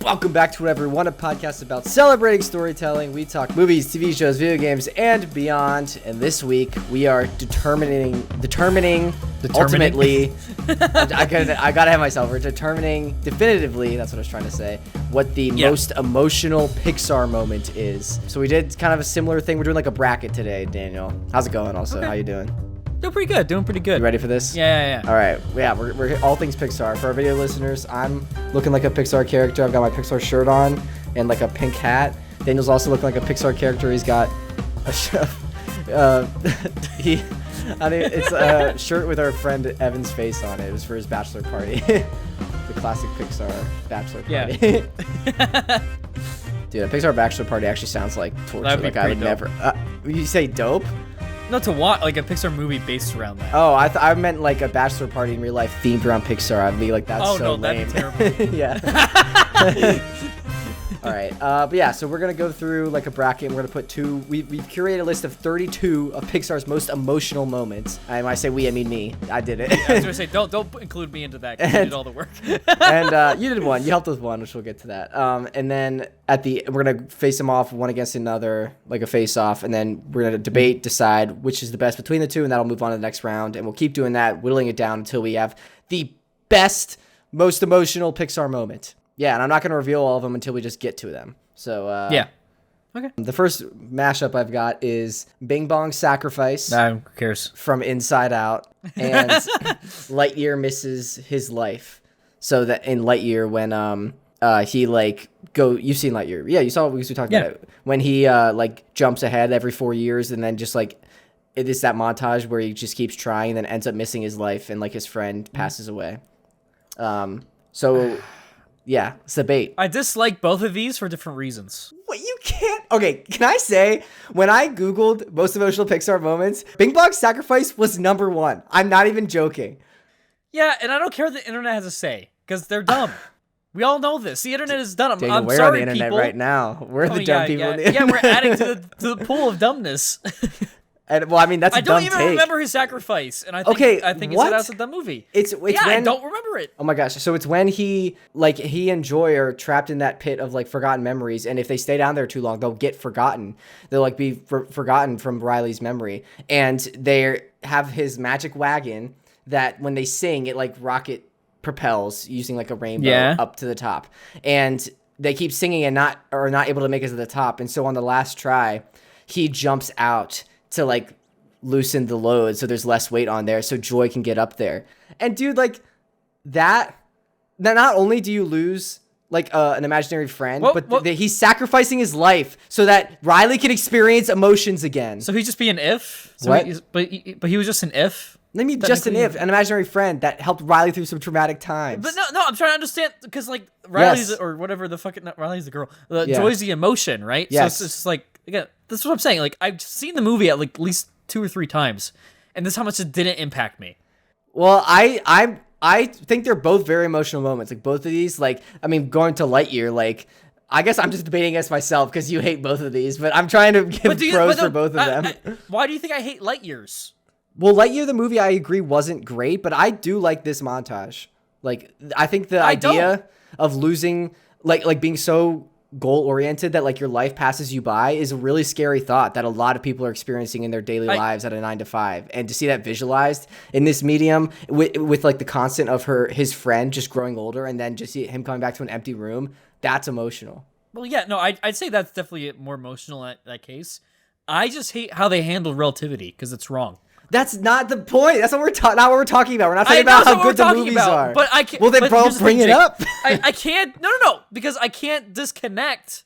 Welcome back to Whatever We Want, a podcast about celebrating storytelling. We talk movies, TV shows, video games, and beyond. And this week, we are determining ultimately, I gotta have myself, we're determining definitively, that's what I was trying to say, what the most emotional Pixar moment is. So we did kind of a similar thing. We're doing like a bracket today, Daniel. How's it going also? Okay. How you doing? Doing pretty good. You ready for this? Yeah. All right. Yeah, we're all things Pixar. For our video listeners, I'm looking like a Pixar character. I've got my Pixar shirt on and like a pink hat. Daniel's also looking like a Pixar character. He's got a it's a shirt with our friend Evan's face on it. It was for his bachelor party. The classic Pixar bachelor party. Yeah. Dude, a Pixar bachelor party actually sounds like torture. That'd be like I would dope. never. You say dope? Not to watch like a Pixar movie based around that. Oh, I meant like a bachelor party in real life themed around Pixar. I'd be like, that's so lame. That'd be terrible. Yeah. All right. But yeah, so we're going to go through like a bracket. And we're going to put we've curated a list of 32 of Pixar's most emotional moments. And when I say we, I mean me. I did it. Yeah, I was going to say, don't include me into that because you did all the work. And you did one. You helped with one, which we'll get to that. And then we're going to face them off one against another, like a face-off. And then we're going to debate, decide which is the best between the two. And that'll move on to the next round. And we'll keep doing that, whittling it down until we have the best, most emotional Pixar moment. Yeah, and I'm not going to reveal all of them until we just get to them. So, yeah. Okay. The first mashup I've got is Bing Bong's Sacrifice. Nah, who cares? From Inside Out. And Lightyear misses his life. So that in Lightyear, when he you've seen Lightyear. Yeah, you saw it because we talked about it. When he jumps ahead every 4 years and then just it is that montage where he just keeps trying and then ends up missing his life and like his friend passes away. Yeah, it's a debate. I dislike both of these for different reasons. What, you can't... Okay, can I say, when I Googled most emotional Pixar moments, Bing Bong's Sacrifice was number one. I'm not even joking. Yeah, and I don't care what the internet has to say, because they're dumb. We all know this. The internet is dumb. Daniel, I'm we're sorry, on the internet people. right now. We're the dumb people on the internet. Yeah, we're adding to the pool of dumbness. And, well, I mean, that's a dumb take. I don't even remember his sacrifice, and I think it's a dumb movie. It's when, I don't remember it. Oh my gosh! So it's when he and Joy are trapped in that pit of forgotten memories, and if they stay down there too long, they'll get forgotten. They'll be forgotten from Riley's memory, and they have his magic wagon that when they sing, it rocket propels using a rainbow up to the top, and they keep singing and not able to make it to the top, and so on the last try, he jumps out to loosen the load so there's less weight on there so Joy can get up there. And dude, that not only do you lose an imaginary friend, but he's sacrificing his life so that Riley can experience emotions again. So he's just being if? So what? But he was just an if? I mean, just an imaginary friend that helped Riley through some traumatic times. But no, I'm trying to understand because Riley's or whatever the fuck, not Riley's the girl. Joy's the emotion, right? Yes. So it's just again, that's what I'm saying. I've seen the movie at least 2 or 3 times, and this is how much it didn't impact me. Well, I think they're both very emotional moments. Both of these, going to Lightyear, I guess I'm just debating against myself because you hate both of these, but I'm trying to give pros for both of them. Why do you think I hate Lightyears? Well, Lightyear, the movie, I agree, wasn't great, but I do like this montage. I think the idea of losing, being so goal-oriented that, your life passes you by is a really scary thought that a lot of people are experiencing in their daily lives at a 9 to 5. And to see that visualized in this medium with the constant of his friend just growing older and then just see him coming back to an empty room, that's emotional. Well, yeah, no, I'd say that's definitely more emotional in that case. I just hate how they handle relativity because it's wrong. That's not the point. That's not what we're talking about. We're not talking about how good the movies are. But I can't. Well, then bring it up. I can't. No. Because I can't disconnect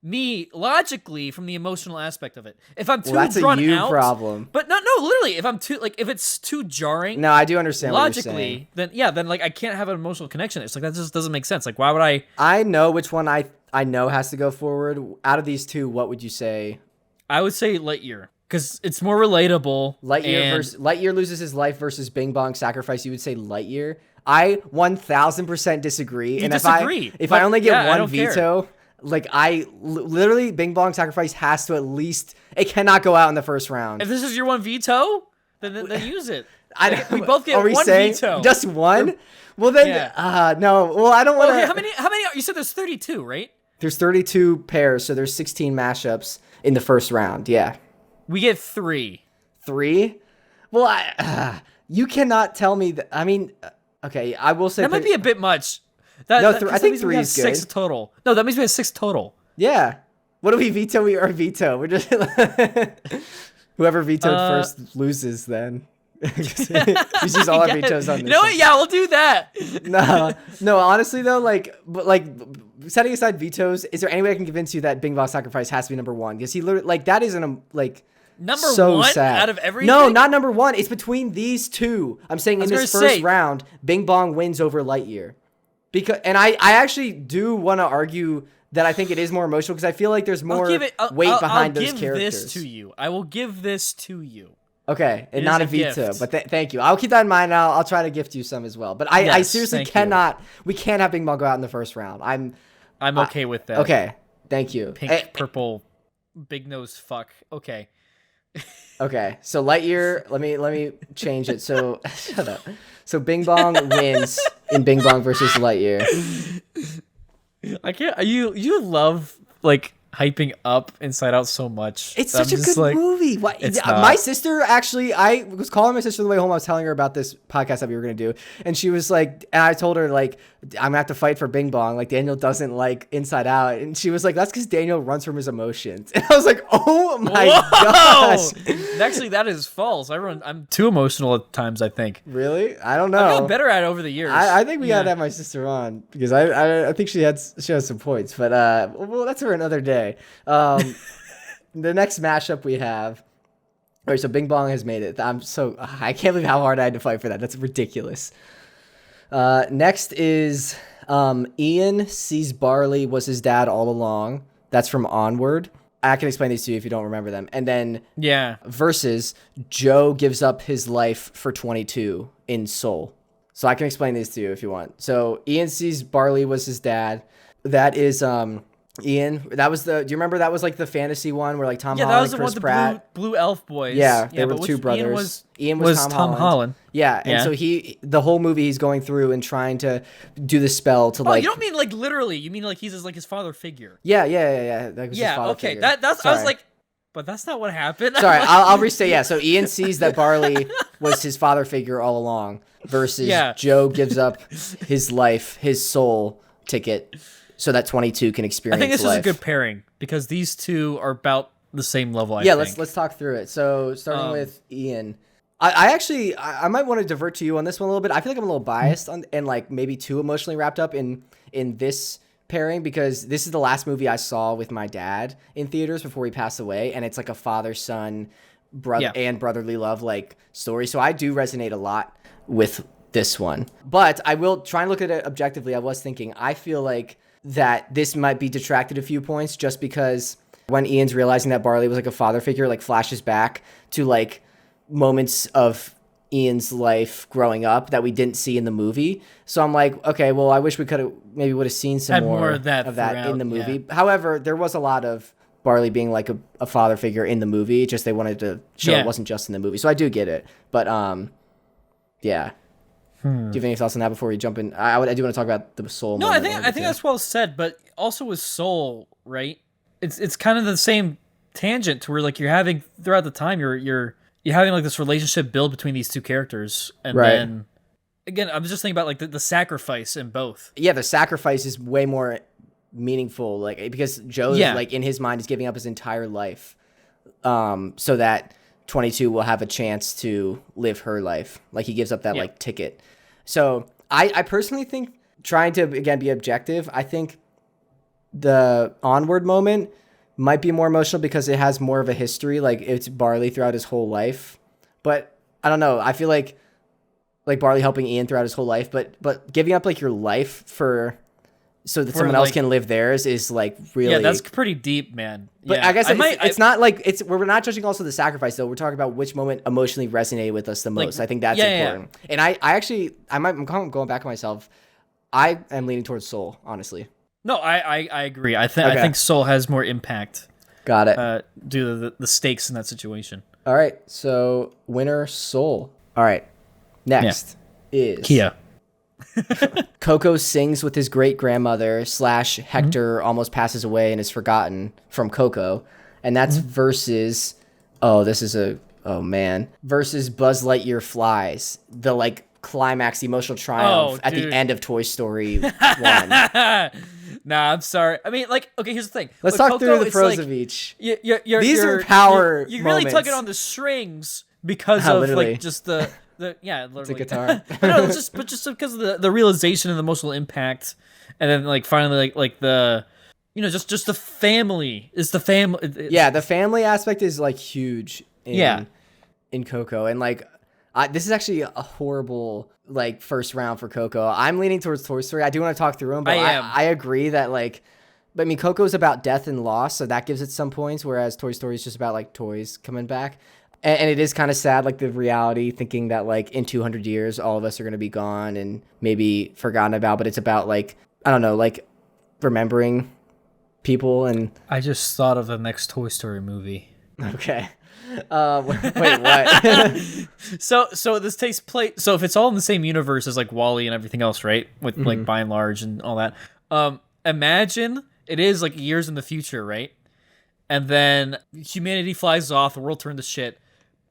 me logically from the emotional aspect of it. If I'm too that's drawn a you out, problem. But no, literally, if I'm too if it's too jarring. No, I do understand logically. What you're saying. Then I can't have an emotional connection. It's that just doesn't make sense. Why would I? I know which one I know has to go forward. Out of these two, what would you say? I would say Lightyear. Because it's more relatable. Lightyear loses his life versus Bing Bong Sacrifice. You would say Lightyear. I 1000% disagree. If I only get one veto, literally Bing Bong Sacrifice has to it cannot go out in the first round. If this is your one veto, then use it. I don't, We both get are we one saying veto. just one? Well then, no. Well, I don't want to. Okay, how many? You said there's 32, right? There's 32 pairs, so there's 16 mashups in the first round. Yeah. We get 3. 3? Well, you cannot tell me that. I mean, okay, I will say That might be a bit much. I think 3 is good. 6 total. No, that means we have 6 total. Yeah. What do we veto? We are veto. We're just whoever vetoed first loses. Then you use all our vetoes on this. You know what? Yeah, we'll do that. No. Honestly though, but setting aside vetoes, is there any way I can convince you that Bing Bong Sacrifice has to be number 1? Because he literally that isn't number so 1 sad. out of everything. No, not number 1. It's between these two. I'm saying in this first round, Bing Bong wins over Lightyear. I actually do want to argue that I think it is more emotional because I feel like there's more weight behind those characters. I'll give this to you. I will give this to you. Okay, and not a veto, but thank you. I'll keep that in mind. I'll try to gift you some as well. But I seriously cannot. We can't have Bing Bong go out in the first round. I'm okay with that. Okay, thank you. Pink, purple, big nose fuck. Okay. Okay, so Lightyear. Let me change it. So shut up. So Bing Bong wins in Bing Bong versus Lightyear. I can't. You love hyping up Inside Out so much. It's such a good movie. My sister actually, I was calling my sister on the way home. I was telling her about this podcast that we were going to do. And she was like, and I told her I'm going to have to fight for Bing Bong. Daniel doesn't like Inside Out. And she was like, that's because Daniel runs from his emotions. And I was like, oh my gosh. Actually, that is false. I'm too emotional at times, I think. Really? I don't know. I've gotten better at it over the years. I think we got to have my sister on because I think she has some points. But well, that's for another day. The next mashup we have. All right, so Bing Bong has made it. I can't believe how hard I had to fight for that. That's ridiculous. Next is Ian sees Barley was his dad all along. That's from Onward. I can explain these to you if you don't remember them. And then versus Joe gives up his life for 22 in Soul. So I can explain these to you if you want. So Ian sees Barley was his dad. That is Ian, that was do you remember that was the fantasy one where Tom Holland, Chris Pratt, the blue elf boys. Yeah, they were two brothers. Ian was Tom Holland. Yeah, and so the whole movie he's going through and trying to do the spell to you don't mean literally. You mean he's his father figure. Yeah. That was his father figure. That's I was like, but that's not what happened. Sorry, I'll restate. Yeah, so Ian sees that Barley was his father figure all along versus Joe gives up his life, his soul ticket, so that 22 can experience life. I think this is a good pairing because these two are about the same level. I think. Let's talk through it. So starting with Ian, I might want to divert to you on this one a little bit. I feel like I'm a little biased and maybe too emotionally wrapped up in this pairing because this is the last movie I saw with my dad in theaters before he passed away, and it's a father-son, brother and brotherly love story. So I do resonate a lot with this one, but I will try and look at it objectively. I was thinking, I feel like that this might be detracted a few points just because when Ian's realizing that Barley was a father figure, flashes back to moments of Ian's life growing up that we didn't see in the movie. So I'm okay, well, I wish we would have seen some more of that in the movie. Yeah. However, there was a lot of Barley being a father figure in the movie. Just they wanted to show it wasn't just in the movie. So I do get it. But yeah. Do you have any thoughts on that before we jump in? I do want to talk about the Soul. No, I think that's well said. But also with Soul, right? It's kind of the same tangent to where you're having throughout the time you're having this relationship build between these two characters, and then again, I'm just thinking about the sacrifice in both. Yeah, the sacrifice is way more meaningful, because Joe is in his mind is giving up his entire life, so that 22 will have a chance to live her life. He gives up that ticket. So I personally think, trying to again be objective, I think the Onward moment might be more emotional because it has more of a history. It's Barley throughout his whole life. But I don't know. I feel like Barley helping Ian throughout his whole life, but giving up your life so that someone else can live theirs is really. Yeah, that's pretty deep, man. But I guess it's not we're not judging also the sacrifice though. We're talking about which moment emotionally resonated with us the most. I think that's important. Yeah. And I'm going back on myself. I am leaning towards Soul, honestly. No, I agree. I think Soul has more impact. Got it. Due to the stakes in that situation. All right, so winner Soul. All right, Next is Kia. Coco sings with his great-grandmother / Hector almost passes away and is forgotten from Coco. And that's versus, versus Buzz Lightyear Flies. The like climax emotional triumph at the end of Toy Story 1. Nah, I'm sorry. I mean, like, okay, here's the thing. Let's talk through the pros of each. These are power You really moments. took it on the strings because of literally. like just the literally. It's a guitar. No, just because of the realization and the emotional impact, and then like finally like the, just the family is the family. The family aspect is like huge. In Coco, and like this is actually a horrible like first round for Coco. I'm leaning towards Toy Story. I do want to talk through them, but I agree that like, I mean, Coco's about death and loss, so that gives it some points, whereas Toy Story is just about like toys coming back. And it is kind of sad, like the reality, thinking that like in 200 years, all of us are going to be gone and maybe forgotten about, but it's about like, I don't know, like remembering people. And I just thought of the next Toy Story movie. Okay. Wait, what? So this takes place. So if it's all in the same universe as like WALL-E and everything else, right? With like by and large and all that. Imagine it is like years in the future, right? And then humanity flies off, the world turned to shit,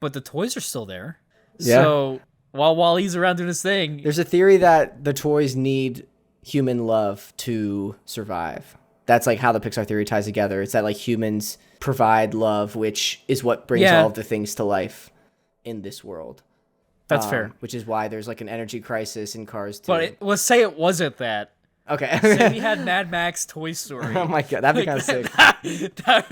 but the toys are still there. Yeah. So while WALL-E's around doing his thing, there's a theory that the toys need human love to survive. That's like how the Pixar theory ties together. It's that like humans provide love, which is what brings all of the things to life in this world. That's fair. Which is why there's like an energy crisis in Cars 2. But let's say it wasn't that. Okay. Say we had Mad Max Toy Story. Oh my god, that'd be kind of sick.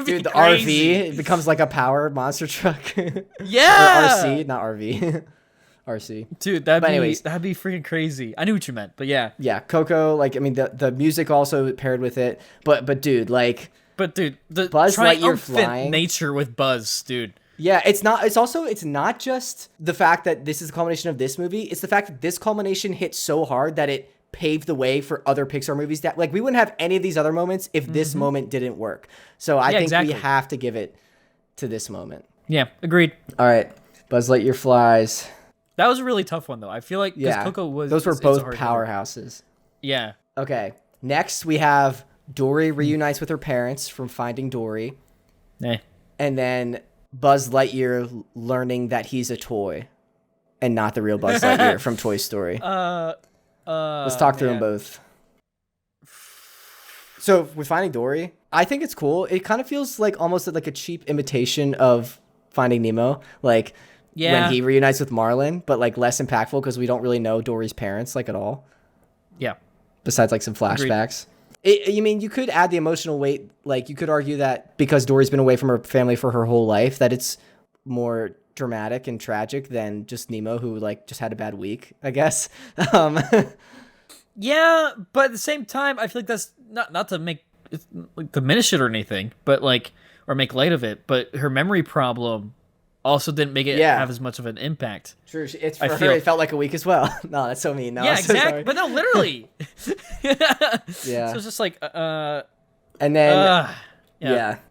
Dude, the RV, it becomes like a power monster truck. Yeah. Or RC, not RV. RC. Dude, that'd be freaking crazy. I knew what you meant, but yeah. Yeah, Coco, like I mean the music also paired with it, but dude, like the Buzz Lightyear flying nature with Buzz, dude. Yeah, it's not just the fact that this is the culmination of this movie, it's the fact that this culmination hit so hard that it paved the way for other Pixar movies that like we wouldn't have any of these other moments if this moment didn't work. So I think we have to give it to this moment. Yeah, agreed. All right, Buzz Lightyear Flies. That was a really tough one, though. I feel like because Coco was... Those were both powerhouses. Yeah. Okay. Next, we have Dory reunites with her parents from Finding Dory. And then Buzz Lightyear learning that he's a toy and not the real Buzz Lightyear from Toy Story. Let's talk through them both. So, with Finding Dory, I think it's cool. It kind of feels like almost like a cheap imitation of Finding Nemo. Like... Yeah. When he reunites with Marlin, but like less impactful because we don't really know Dory's parents like at all. Yeah. Besides like some flashbacks. I mean, you could add the emotional weight. Like you could argue that because Dory's been away from her family for her whole life, that it's more dramatic and tragic than just Nemo, who like just had a bad week, I guess. Yeah, but at the same time, I feel like that's not to make like diminish it or anything, but like or make light of it. But her memory problem also didn't make it have as much of an impact. True. It's for her, it felt like a week as well. No, that's so mean. No, yeah, exactly. But no, literally. Yeah. So it's just like, and then,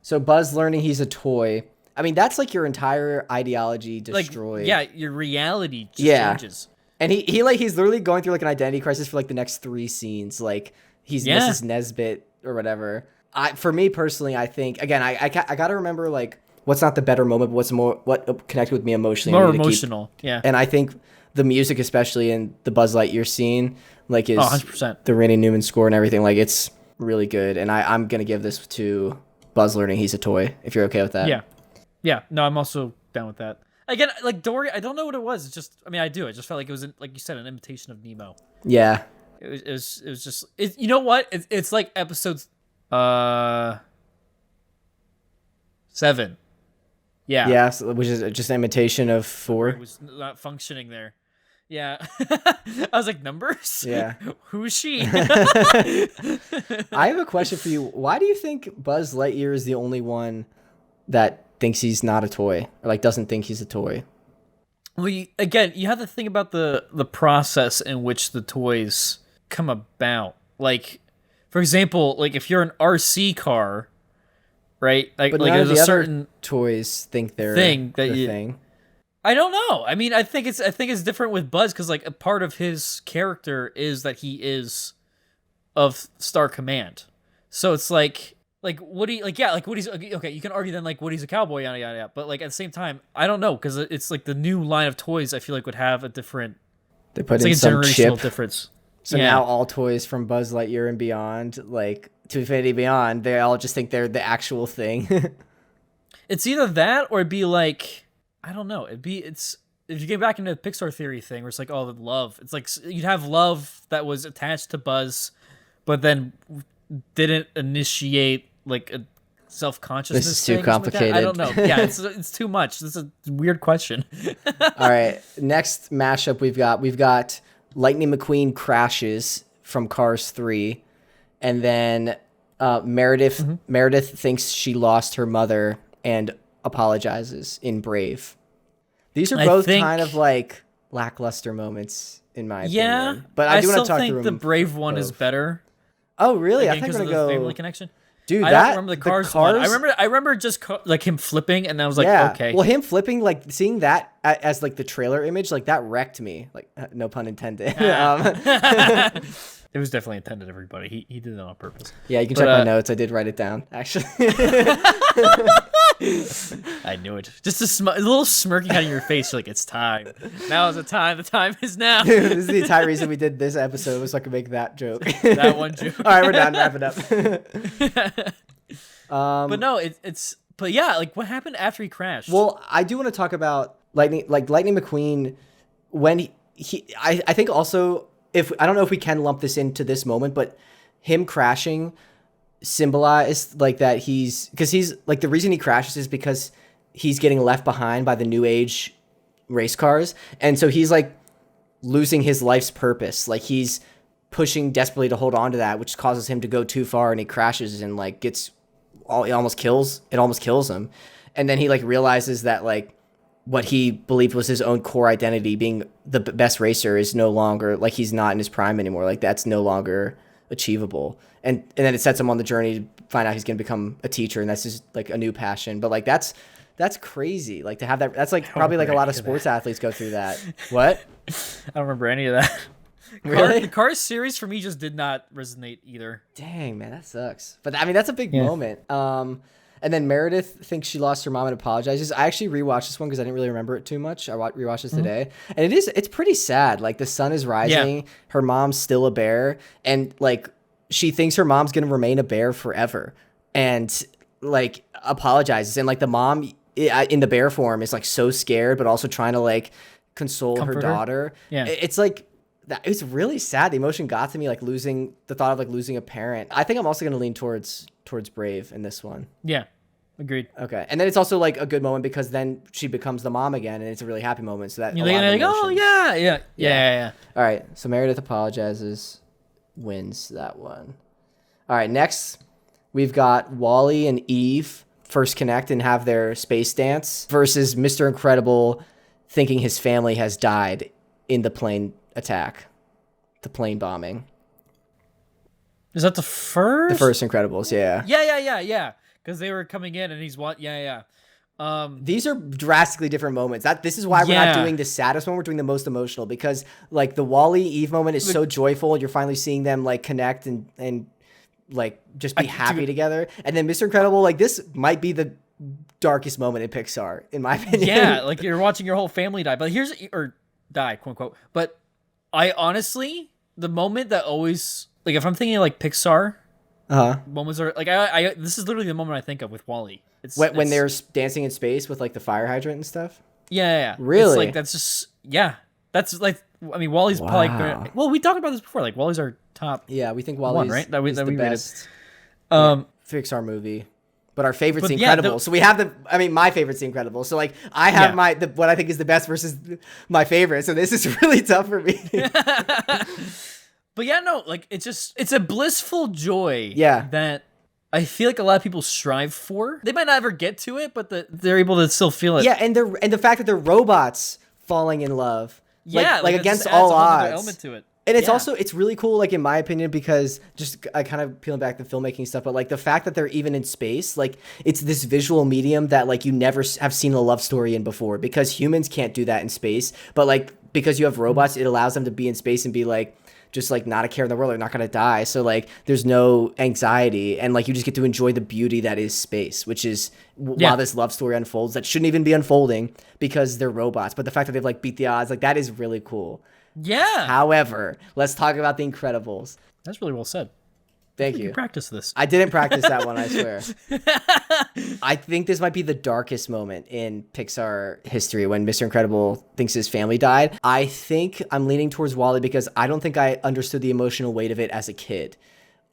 So Buzz learning he's a toy. I mean, that's like your entire ideology destroyed. Like, your reality just changes. And he's literally going through like an identity crisis for like the next 3 scenes. Like he's Mrs. Nesbit or whatever. For me personally, I think, again, I got to remember like, what's not the better moment, but what connected with me emotionally. More emotional, yeah. And I think the music, especially in the Buzz Lightyear scene, like is 100%. The Randy Newman score and everything, like it's really good. And I'm going to give this to Buzz learning he's a toy, if you're okay with that. Yeah. Yeah, no, I'm also down with that. Again, like Dory, I don't know what it was. It's just, I mean, I do. I just felt like it was, like you said, an imitation of Nemo. Yeah. It was just, you know what? It's like episodes 7. Yeah. Yeah, which is just an imitation of 4. It was not functioning there. Yeah. I was like, numbers? Yeah. Who is she? I have a question for you. Why do you think Buzz Lightyear is the only one that thinks he's not a toy? Or like doesn't think he's a toy? Well, you have to think about the process in which the toys come about. Like, for example, like if you're an RC car... Right, like but like none there's of the a other certain toys think they're thing that thing. I don't know. I mean, I think it's different with Buzz because like a part of his character is that he is of Star Command. So it's like Woody, like Woody's okay. You can argue then like Woody's a cowboy, yada yada yada. But like at the same time, I don't know because it's like the new line of toys. I feel like would have a different. They put it's in like a some generational chip. difference. So now all toys from Buzz Lightyear and beyond, like to Infinity Beyond, they all just think they're the actual thing. It's either that or it'd be like, I don't know. It's if you get back into the Pixar theory thing where it's like, oh, the love. It's like you'd have love that was attached to Buzz, but then didn't initiate like a self-consciousness. This is too complicated. Like I don't know. Yeah, it's too much. This is a weird question. All right, next mashup we've got Lightning McQueen crashes from Cars 3, and then Meredith thinks she lost her mother and apologizes in Brave. These are both kind of like lackluster moments in my opinion. But I do want to talk through them. I still think the Brave one is better. Oh, really? Again, I think we're gonna the go family connection. Dude, I don't remember the Cars one. I remember just like him flipping, and I was like, okay. Well, him flipping, like seeing that as like the trailer image, like that wrecked me. Like, no pun intended. It was definitely intended, everybody. He did it on purpose. Yeah, you can check my notes. I did write it down, actually. I knew it. Just a little smirking out of your face. You're like, it's time. Now is the time. The time is now. This is the entire reason we did this episode, was so I could make that joke. That one joke. All right, we're done. Wrap it up. But no, it's. But yeah, like what happened after he crashed? Well, I do want to talk about Lightning McQueen when I think also, if I don't know if we can lump this into this moment, but him crashing symbolized like that because he's like, the reason he crashes is because he's getting left behind by the new age race cars, and so he's like losing his life's purpose. Like he's pushing desperately to hold on to that, which causes him to go too far, and he crashes and like it almost kills him. And then he like realizes that like what he believed was his own core identity, being the best racer, is no longer, like he's not in his prime anymore. Like that's no longer achievable. And then it sets him on the journey to find out he's going to become a teacher, and that's just like a new passion. But like that's crazy. Like to have that, that's like probably like a lot of sports athletes go through that. What? I don't remember any of that. Really? The Cars series for me just did not resonate either. Dang, man, that sucks. But I mean, that's a big moment. And then Meredith thinks she lost her mom and apologizes. I actually rewatched this one because I didn't really remember it too much. I rewatched this today, and it's pretty sad. Like the sun is rising, her mom's still a bear, and like she thinks her mom's gonna remain a bear forever, and like apologizes, and like the mom in the bear form is like so scared, but also trying to like console her daughter. Yeah, it's like. It's really sad. The emotion got to me, like losing a parent. I think I'm also gonna lean towards Brave in this one. Yeah, agreed. Okay, and then it's also like a good moment because then she becomes the mom again, and it's a really happy moment. So that you're like, oh yeah. All right, so Meredith apologizes, wins that one. All right, next we've got Wally and Eve first connect and have their space dance versus Mr. Incredible thinking his family has died in the plane attack, the plane bombing. Is that the first? The first Incredibles, yeah. Yeah. Because they were coming in and he's what? Yeah. These are drastically different moments. This is why we're not doing the saddest one. We're doing the most emotional, because like the Wally Eve moment is so joyful. You're finally seeing them like connect and like just be happy together. And then Mr. Incredible, like this might be the darkest moment in Pixar, in my opinion. Yeah, like you're watching your whole family die. But die, quote unquote. But I honestly, the moment that always, like if I'm thinking like Pixar moments are like, I this is literally the moment I think of with Wally. It's when they're dancing in space with like the fire hydrant and stuff. Yeah. Really? It's like that's just that's like, I mean, Wally's probably well, we talked about this before. Like Wally's our top. Yeah, we think Wally's right? that is the best Pixar movie. But our favorite's The Incredibles. So we have my favorite's The Incredibles. So like I have what I think is the best versus my favorite. So this is really tough for me. But yeah, no, like it's a blissful joy. Yeah. That I feel like a lot of people strive for. They might not ever get to it, but they're able to still feel it. Yeah, and the fact that they're robots falling in love. Yeah, like against all odds. Element to it. And it's Yeah. also, it's really cool, like, in my opinion, because just I kind of peeling back the filmmaking stuff, but like the fact that they're even in space, like it's this visual medium that like you never have seen a love story in before, because humans can't do that in space. But like, because you have robots, it allows them to be in space and be like, just like not a care in the world. They're not going to die. So like there's no anxiety, and like you just get to enjoy the beauty that is space, which is while this love story unfolds that shouldn't even be unfolding because they're robots. But the fact that they've like beat the odds, like that is really cool. Yeah. However, let's talk about The Incredibles. That's really well said. Thank You you. practice this. I didn't practice that one, I swear. I think this might be the darkest moment in Pixar history when Mr. Incredible thinks his family died. I think I'm leaning towards Wall-E because I don't think I understood the emotional weight of it as a kid.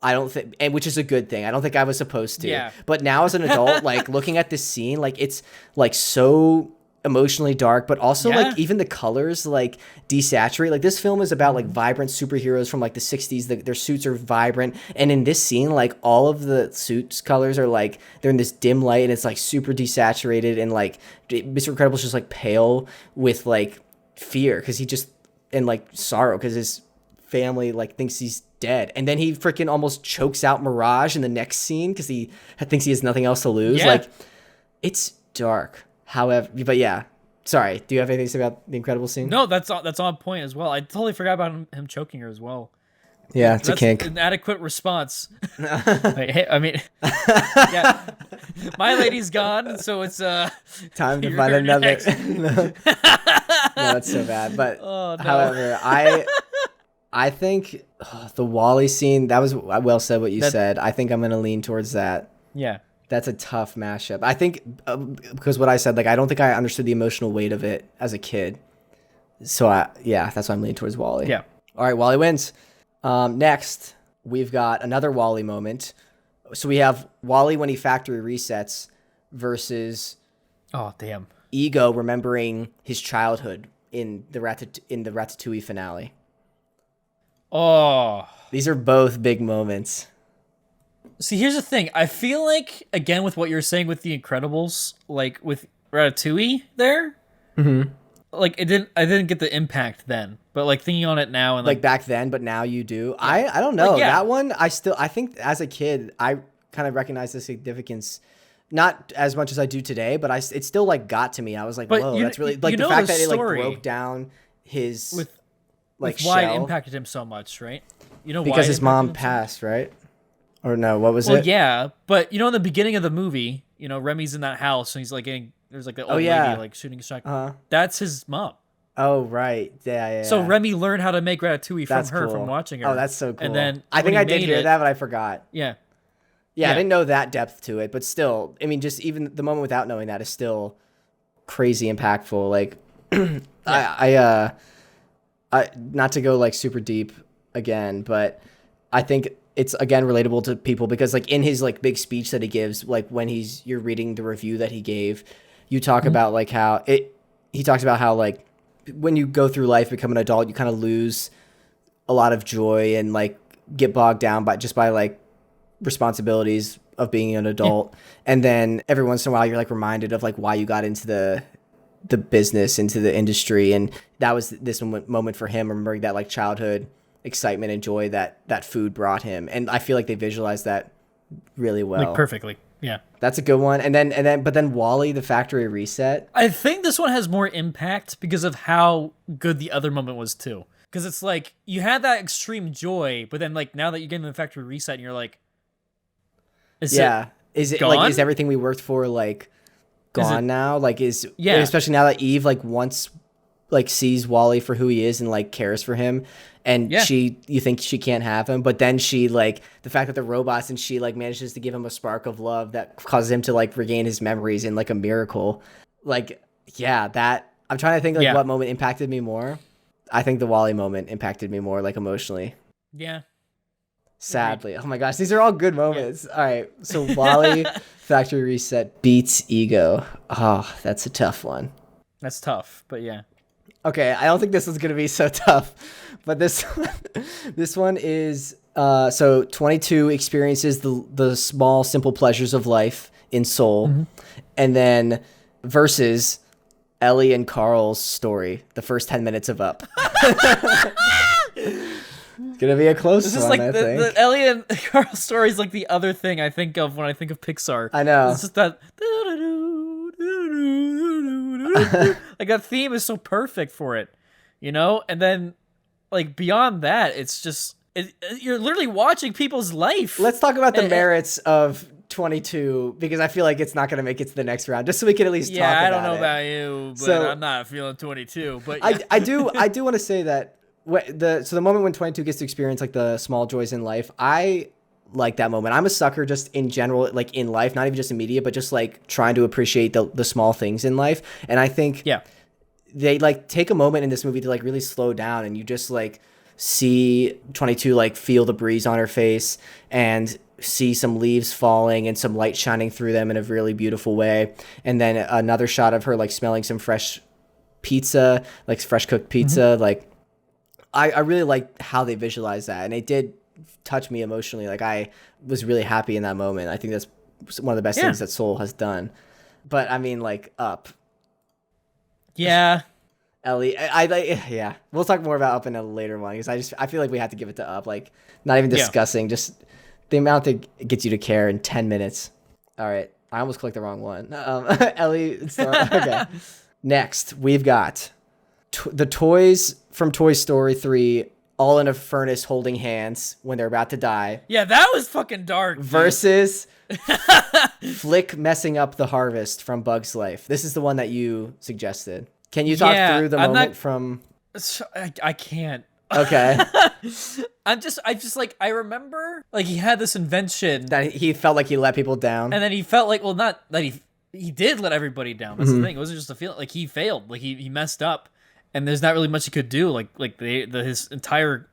I don't think, and which is a good thing. I don't think I was supposed to. Yeah. But now as an adult, like looking at this scene, like it's like so emotionally dark, but also like even the colors like desaturate. Like this film is about like vibrant superheroes from like the 60s. Their suits are vibrant, and in this scene, like all of the suits colors are like they're in this dim light, and it's like super desaturated, and like Mr. Incredible's just like pale with like fear because he just and like sorrow because his family like thinks he's dead, and then he freaking almost chokes out Mirage in the next scene because he thinks he has nothing else to lose. Like it's dark. However, but yeah, sorry. Do you have anything to say about the Incredible scene? No, that's on point as well. I totally forgot about him choking her as well. Yeah, it's a kink. An adequate response. I mean, yeah, my lady's gone, so it's time to find another. No, that's so bad. But however, I think the Wall-E scene, that was well said what you said. I think I'm gonna lean towards that. Yeah. That's a tough mashup. I think because what I said, like I don't think I understood the emotional weight of it as a kid. So that's why I'm leaning towards Wall-E. Yeah. All right, Wall-E wins. Next, we've got another Wall-E moment. So we have Wall-E when he factory resets versus Ego remembering his childhood in the Ratatouille finale. Oh, these are both big moments. See, here's the thing. I feel like, again, with what you're saying with The Incredibles, like with Ratatouille there, like I didn't get the impact then, but like thinking on it now and like back then, but now you do. Yeah. I don't know. Like, that one, I think as a kid, I kind of recognized the significance, not as much as I do today, but it still like got to me. I was like, whoa, that's really like the fact that it like broke down his with why it impacted him so much, right? You know, because his mom passed, right? Or no, what was it? Well, yeah, but you know, in the beginning of the movie, you know, Remy's in that house and he's like there's like the old lady like shooting a shot. That's his mom. Oh, right. Yeah. So Remy learned how to make Ratatouille from her, from watching her. Oh, that's so cool. And then I think I did hear that, but I forgot. Yeah. Yeah, I didn't know that depth to it, but still, I mean, just even the moment without knowing that is still crazy impactful. Like, I not to go like super deep again, but I think it's again relatable to people because like in his like big speech that he gives, like when you're reading the review that he gave, you talk about like how he talks about how like when you go through life, become an adult, you kind of lose a lot of joy and like get bogged down by like responsibilities of being an adult. And then every once in a while you're like reminded of like why you got into the business, into the industry. And that was this moment for him, remembering that like childhood excitement and joy that food brought him. And I feel like they visualized that really well. Like perfectly. Yeah. That's a good one. And then Wall-E, the factory reset. I think this one has more impact because of how good the other moment was too. Because it's like you had that extreme joy, but then like now that you're getting the factory reset and you're like, is it gone? Like, is everything we worked for like gone now? Like especially now that Eve like once like sees Wall-E for who he is and like cares for him, and you think she can't have him, but then she like the fact that the robots and she like manages to give him a spark of love that causes him to like regain his memories in like a miracle. Like that I'm trying to think like what moment impacted me more. I think the Wall-E moment impacted me more like emotionally. Yeah. Sadly. Oh my gosh, these are all good moments. All right, so Wall-E factory reset beats Ego. Oh, that's a tough one. That's tough, but yeah. Okay, I don't think this is going to be so tough, but this one is so 22 experiences the small simple pleasures of life in Seoul, and then versus Ellie and Carl's story, the first 10 minutes of Up. It's gonna be a close This one, is like I think. the Ellie and Carl story is like the other thing I think of when I think of Pixar. I know. It's just that like that theme is so perfect for it, you know? And then like beyond that, it's just you're literally watching people's life. Let's talk about the merits of 22 because I feel like it's not going to make it to the next round, just so we can at least talk about it. I don't know about you, but I'm not feeling 22. But yeah. I do want to say that the moment when 22 gets to experience like the small joys in life, I like that moment. I'm a sucker just in general, like in life, not even just in media, but just like trying to appreciate the small things in life. And I think they like take a moment in this movie to like really slow down, and you just like see 22 like feel the breeze on her face and see some leaves falling and some light shining through them in a really beautiful way. And then another shot of her like smelling some fresh pizza, like fresh cooked pizza. Like I really like how they visualize that, and it did touch me emotionally. Like I was really happy in that moment. I think that's one of the best things that Soul has done. But I mean, like Up. Yeah. Ellie, yeah. We'll talk more about Up in a later one because I feel like we have to give it to Up. Like not even discussing, just the amount that gets you to care in 10 minutes. All right, I almost clicked the wrong one. Ellie, okay. Next, we've got the toys from Toy Story 3, all in a furnace holding hands when they're about to die. Yeah, that was fucking dark. Versus Flick messing up the harvest from Bug's Life. This is the one that you suggested. Can you talk through the moment from... I can't. Okay. I just like, I remember, like, he had this invention. That he felt like he let people down. And then he felt like, well, not that he did let everybody down. That's the thing. It wasn't just a feeling. Like, he failed. Like, he messed up. And there's not really much he could do. Like his entire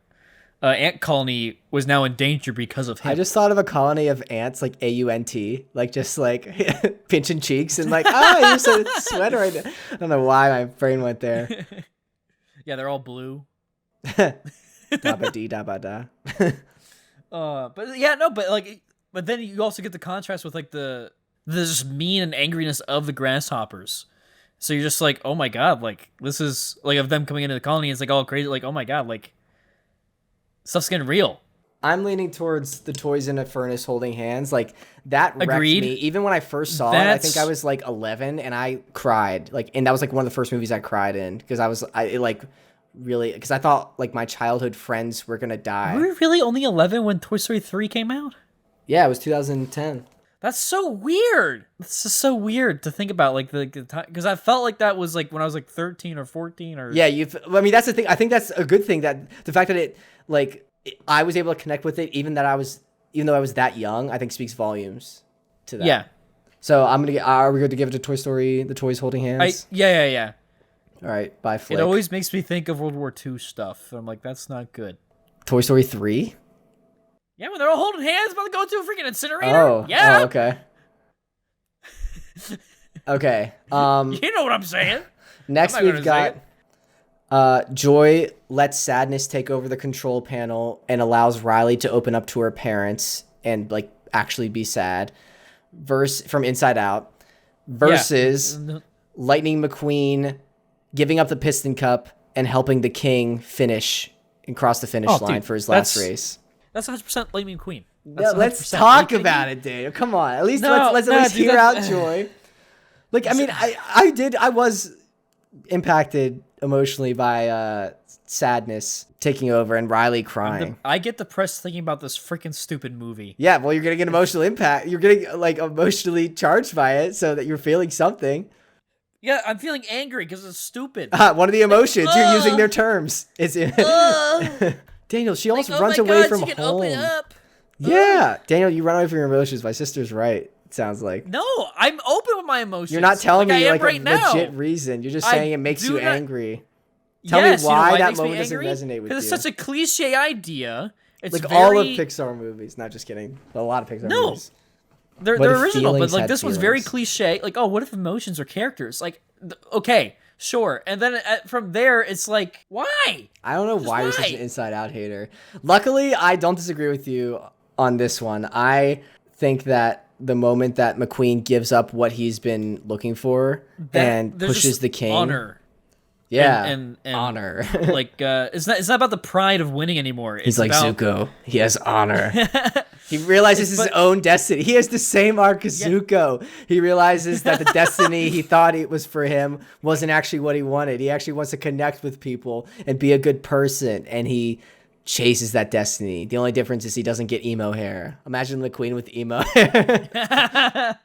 ant colony was now in danger because of him. I just thought of a colony of ants, like AUNT, like just like pinching cheeks and like, oh, you're so sweater right there. I don't know why my brain went there. Yeah, they're all blue. Dabba dee dabba da. But yeah, no, but then you also get the contrast with like the just mean and angriness of the grasshoppers. So you're just like, oh my god, like this is like of them coming into the colony. It's like all crazy, like oh my god, like stuff's getting real. I'm leaning towards the toys in a furnace holding hands. Like that wrecked me. Even when I first saw it, I think I was like 11 and I cried. Like, and that was like one of the first movies I cried in because because I thought like my childhood friends were gonna die. Were we really only 11 when Toy Story 3 came out? Yeah, it was 2010. That's so weird. This is so weird to think about, like the time, because I felt like that was like when I was like 13 or 14 or. Yeah, I mean, that's the thing. I think that's a good thing, that the fact that I was able to connect with it, even though I was that young, I think speaks volumes to that. Yeah. So are we going to give it to Toy Story, the toys holding hands? Yeah. All right, bye, Flick. It always makes me think of World War II stuff. I'm like, that's not good. Toy Story 3? Yeah, when they're all holding hands about to go to a freaking incinerator. Oh, yeah. Oh, okay. Okay. You know what I'm saying. Next, we've got Joy lets sadness take over the control panel and allows Riley to open up to her parents and like actually be sad. From Inside Out. Versus Lightning McQueen giving up the piston cup and helping the king finish and cross the finish line for his last race. That's 100% Lightning McQueen. No, let's talk about it, Dave. Come on. At least let's at least hear out Joy. Like, I mean, I was impacted emotionally by sadness taking over and Riley crying. I get depressed thinking about this freaking stupid movie. Yeah, well, you're gonna get emotional impact. You're getting like emotionally charged by it, so that you're feeling something. Yeah, I'm feeling angry because it's stupid. One of the emotions. You're using their terms. It's Daniel. She almost runs away from home. Open up. Yeah, Daniel, you run away from your emotions. My sister's right. It sounds like. No, I'm open with my emotions. You're not telling me like right a now. legit reason. You're just saying it makes you angry. Tell me why that moment doesn't resonate with you. Because it's such a cliche idea. It's like all of Pixar movies. Not just kidding. A lot of Pixar movies. They're original, but like this was very cliche. Like, oh, what if emotions are characters? Like, okay, sure. And then from there, it's like, why? I don't know why you're such an Inside Out hater. Luckily, I don't disagree with you on this one. I think that the moment that McQueen gives up what he's been looking for and pushes the king. Honor. Yeah. And Honor. like it's not about the pride of winning anymore. It's He's like about, Zuko. He has honor. He realizes his own destiny. He has the same arc as Zuko. He realizes that the destiny he thought it was for him wasn't actually what he wanted. He actually wants to connect with people and be a good person, and he chases that destiny. The only difference is he doesn't get emo hair. Imagine the Queen with emo hair.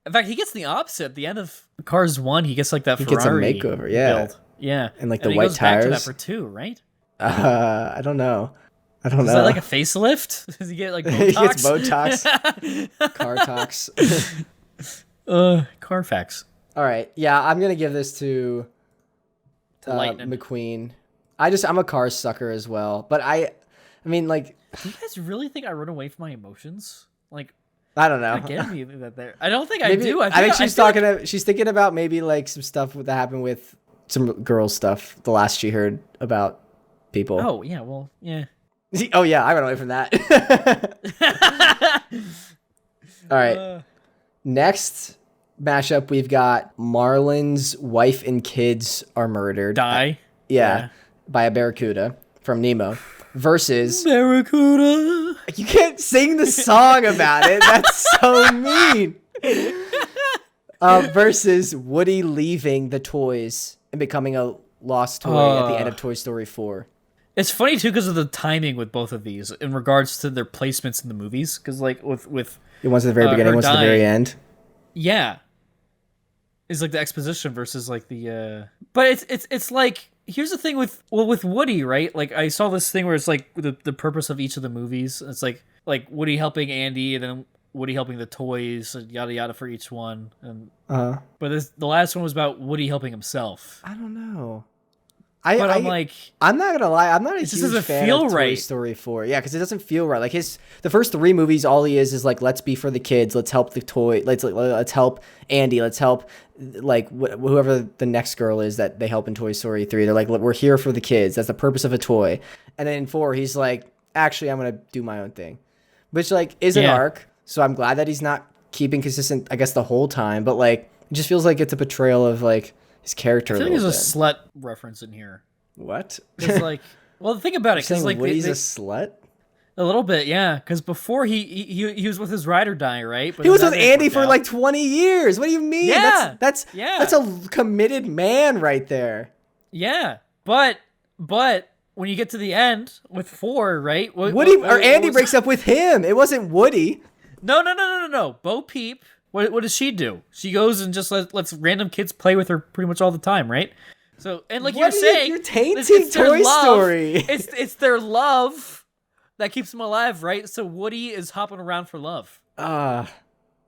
In fact, he gets the opposite at the end of Cars 1. He gets like that He Ferrari gets a makeover, yeah. build. Yeah. And like the he white goes back to tires. that for 2, right? I don't know. Is that like a facelift? Does he get like Botox? He gets Botox. Car talks. Carfax. All right. Yeah, I'm going to give this to McQueen. I'm a Cars sucker as well. But I mean, like... Do you guys really think I run away from my emotions? Like... I don't know. I get me that there. I don't think maybe, I do. I think she's talking. She's thinking about maybe like some stuff that happened with some girl stuff. The last she heard about people. Oh yeah, well yeah. Oh yeah, I ran away from that. All right. Next mashup, we've got Marlin's wife and kids are murdered. Die. Yeah, by a barracuda from Nemo. Versus Barracuda. You can't sing the song about it. That's so mean. Versus Woody leaving the toys and becoming a lost toy at the end of Toy Story 4. It's funny too because of the timing with both of these in regards to their placements in the movies. Because like with one's at the very beginning, one's at the very end. Yeah, it's like the exposition versus like the. But it's like. Here's the thing with Woody, right? Like I saw this thing where it's like the purpose of each of the movies. It's like Woody helping Andy and then Woody helping the toys, and yada yada for each one. And but the last one was about Woody helping himself. I don't know. I'm not gonna lie, I'm not a huge fan of Toy right. Story 4. Yeah, because it doesn't feel right. Like the first 3 movies, all he is like, let's be for the kids, let's help the toy, let's help Andy, let's help like whoever the next girl is that they help in Toy Story 3. They're like, we're here for the kids. That's the purpose of a toy. And then in 4, he's like, actually, I'm gonna do my own thing, which like is an arc. So I'm glad that he's not keeping consistent, I guess, the whole time. But like, it just feels like it's a portrayal of like his character. I feel like there's a slut reference in here. What? It's like, well, think about it. Because like Woody's a slut. A little bit, yeah. Because before he was with his ride or die, right? But he was with Andy for like 20 years. What do you mean? Yeah, that's a committed man right there. Yeah, but when you get to the end with 4, right? Andy breaks up with him. It wasn't Woody. No. Bo Peep. What does she do? She goes and just lets random kids play with her pretty much all the time, right? So and like you're saying, you're tainting Toy Story. It's their love that keeps them alive, right? So Woody is hopping around for love.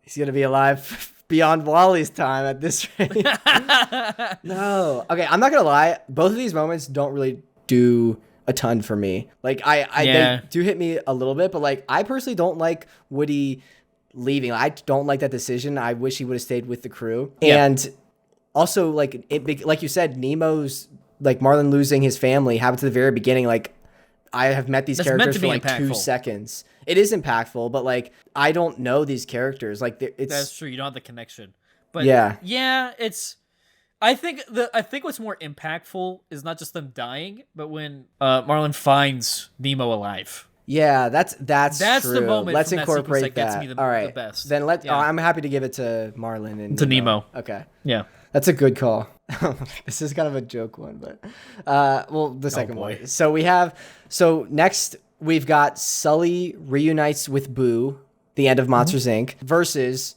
He's gonna be alive beyond Wally's time at this rate. No. Okay, I'm not gonna lie. Both of these moments don't really do a ton for me. Like they do hit me a little bit, but like I personally don't like Woody leaving. I don't like that decision. I wish he would have stayed with the crew. Yeah. And also, like like you said, Nemo's like Marlin losing his family happened to the very beginning. Like I have met these characters for like impactful. 2 seconds. It is impactful, but like I don't know these characters. Like that's true. You don't have the connection. But it's. I think what's more impactful is not just them dying, but when Marlin finds Nemo alive. Yeah, that's true. The moment. Let's incorporate that. Gets me All right, the best. Then I'm happy to give it to Marlin and to Nemo. Okay. Yeah, that's a good call. This is kind of a joke one, but the second one. So next we've got Sully reunites with Boo, the end of Monsters Inc. versus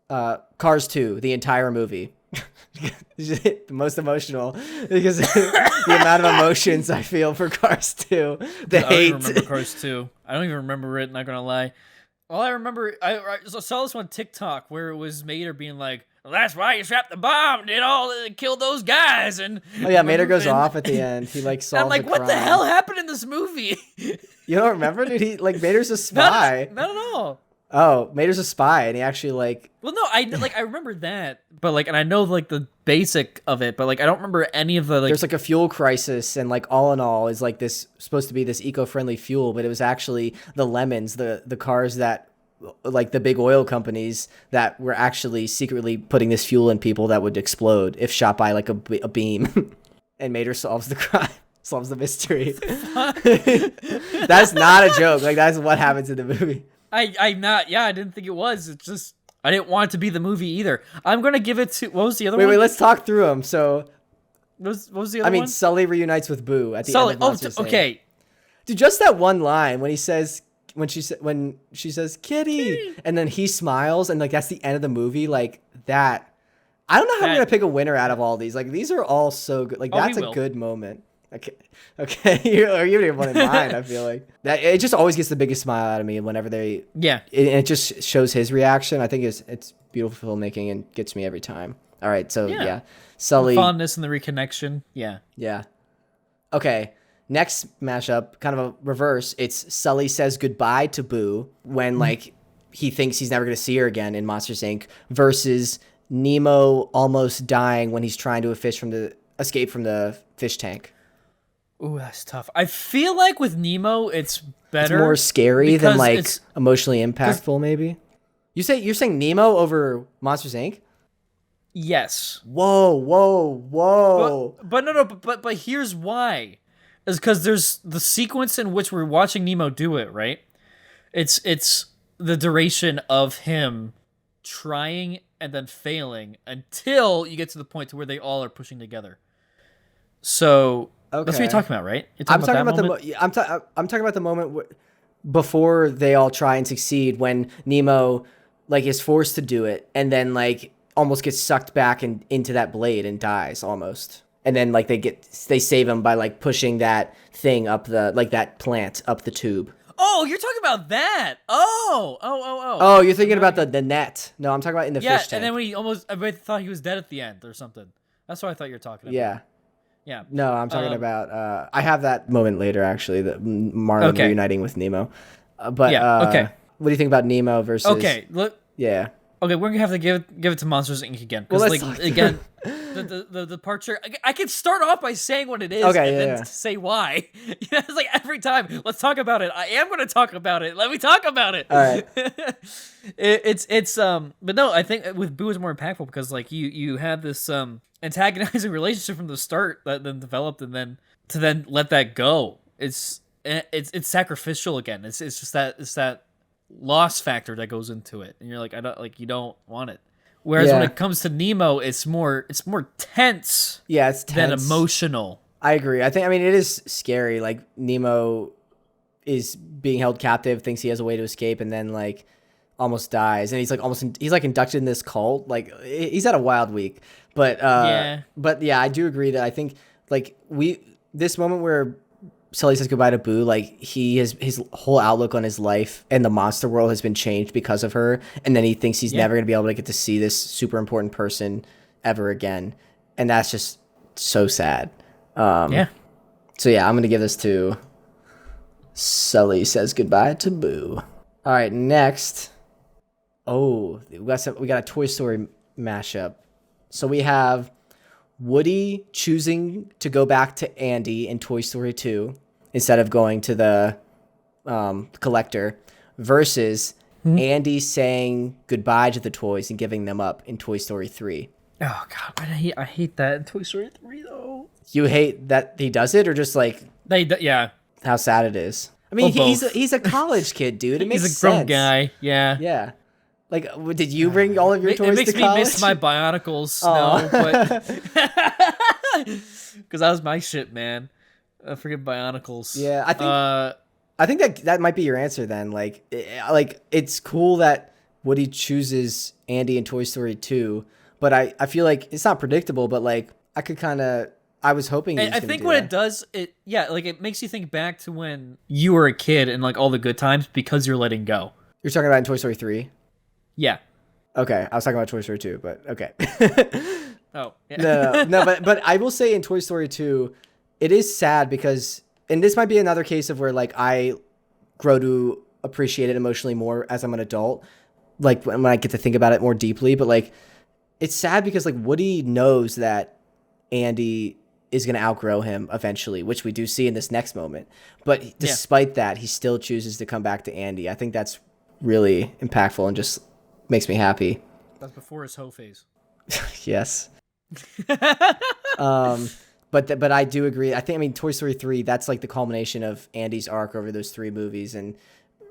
Cars 2, the entire movie. The most emotional because the amount of emotions I feel for Cars 2. I don't even remember Cars 2. I don't even remember it, not gonna lie. All I remember, I saw this on TikTok where it was Mater being like, well, that's why you strapped the bomb, killed those guys. And Mater goes off at the end. He like solves I'm like, what the hell happened in this movie? You don't remember, dude? He like Mater's a spy. Not at all. Oh, Mater's a spy, and he actually like. Well, no, I remember that, but like, and I know like the basic of it, but like, I don't remember any of the like. There's like a fuel crisis, and like all in all, is like this supposed to be this eco-friendly fuel, but it was actually the lemons, the cars that, like the big oil companies that were actually secretly putting this fuel in people that would explode if shot by like a beam. and Mater solves the crime, solves the mystery. That's not a joke. Like, that's what happens in the movie. I didn't think it was. It's just, I didn't want it to be the movie either. I'm going to give it to, what was the other one? Wait, let's talk through them. So, what was the other one? Sully reunites with Boo at the Sully, end of Monsters, Inc. okay. Dude, just that one line when he says, when she says, Kitty, and then he smiles, and like, that's the end of the movie. Like, that. I don't know how I'm going to pick a winner out of all these. Like, these are all so good. Like, that's a good moment. Okay. You didn't want in mind, I feel like. That it just always gets the biggest smile out of me whenever they... Yeah. It just shows his reaction. I think it's beautiful filmmaking and gets me every time. All right, so, yeah. Sully... The fondness and the reconnection. Yeah. Yeah. Okay. Next mashup, kind of a reverse. It's Sully says goodbye to Boo when, like, he thinks he's never going to see her again in Monsters, Inc. versus... Nemo almost dying when he's trying to escape from the fish tank. Ooh, that's tough. I feel like with Nemo, it's better. It's more scary than like emotionally impactful, maybe. You're saying Nemo over Monsters Inc.? Yes. Whoa. But here's why. Is because there's the sequence in which we're watching Nemo do it, right? It's the duration of him trying and then failing until you get to the point to where they all are pushing together. So that's what you're talking about, right? I'm talking about the moment before they all try and succeed, when Nemo like is forced to do it and then like almost gets sucked back into that blade and dies almost. And then like they save him by like pushing that thing up that plant up the tube. Oh, you're talking about that. Oh. Oh, you're thinking about the net. No, I'm talking about in the fish tank. Yeah, and then when I thought he was dead at the end or something. That's what I thought you were talking about. Yeah. No, I'm talking about, I have that moment later, actually, the Marlin reuniting with Nemo. What do you think about Nemo versus... Okay, look. Yeah. Okay, we're gonna have to give it to Monsters Inc. again. Because the departure. I can start off by saying what it is, and then say why. It's like every time. Let's talk about it. I am going to talk about it. Let me talk about it. All right. But no, I think with Boo is more impactful because like you had this antagonizing relationship from the start that then developed, and then to let that go. It's sacrificial again. It's just that loss factor that goes into it, and you're like, you don't want it. Whereas when it comes to Nemo, it's more tense. Yeah, it's tense than emotional. I agree. I mean, it is scary. Like, Nemo is being held captive, thinks he has a way to escape, and then like almost dies, and he's like inducted in this cult. Like, he's had a wild week. But I do agree that I think like this moment where Sully says goodbye to Boo, like his whole outlook on his life and the monster world has been changed because of her, and then he thinks he's never going to be able to get to see this super important person ever again, and that's just so sad. So yeah, I'm going to give this to Sully says goodbye to Boo. All right, next. Oh, we got a Toy Story mashup. So we have Woody choosing to go back to Andy in Toy Story 2 instead of going to the collector versus Andy saying goodbye to the toys and giving them up in Toy Story 3. Oh, God. I hate that in Toy Story 3, though. You hate that he does it, or just like... Yeah. How sad it is? I mean, he's a college kid, dude. It makes sense. He's a grown guy. Yeah. Yeah. Like, did you bring all of your toys to college? It makes me miss my Bionicles, no, but because that was my shit, man. I forget Bionicles. Yeah, I think that might be your answer then. Like it's cool that Woody chooses Andy in Toy Story 2, but I feel like it's not predictable. But like I was hoping. I think what it does, it makes you think back to when you were a kid and like all the good times because you're letting go. You're talking about in Toy Story 3. Yeah. Okay, I was talking about Toy Story 2, but okay. Oh. Yeah. No, but I will say in Toy Story 2, it is sad because, and this might be another case of where like I grow to appreciate it emotionally more as I'm an adult, like when I get to think about it more deeply. But like, it's sad because like Woody knows that Andy is going to outgrow him eventually, which we do see in this next moment. But despite that, he still chooses to come back to Andy. I think that's really impactful and just makes me happy. That's before his hoe phase. Yes. But I do agree. I mean, Toy Story 3, that's like the culmination of Andy's arc over those 3 movies,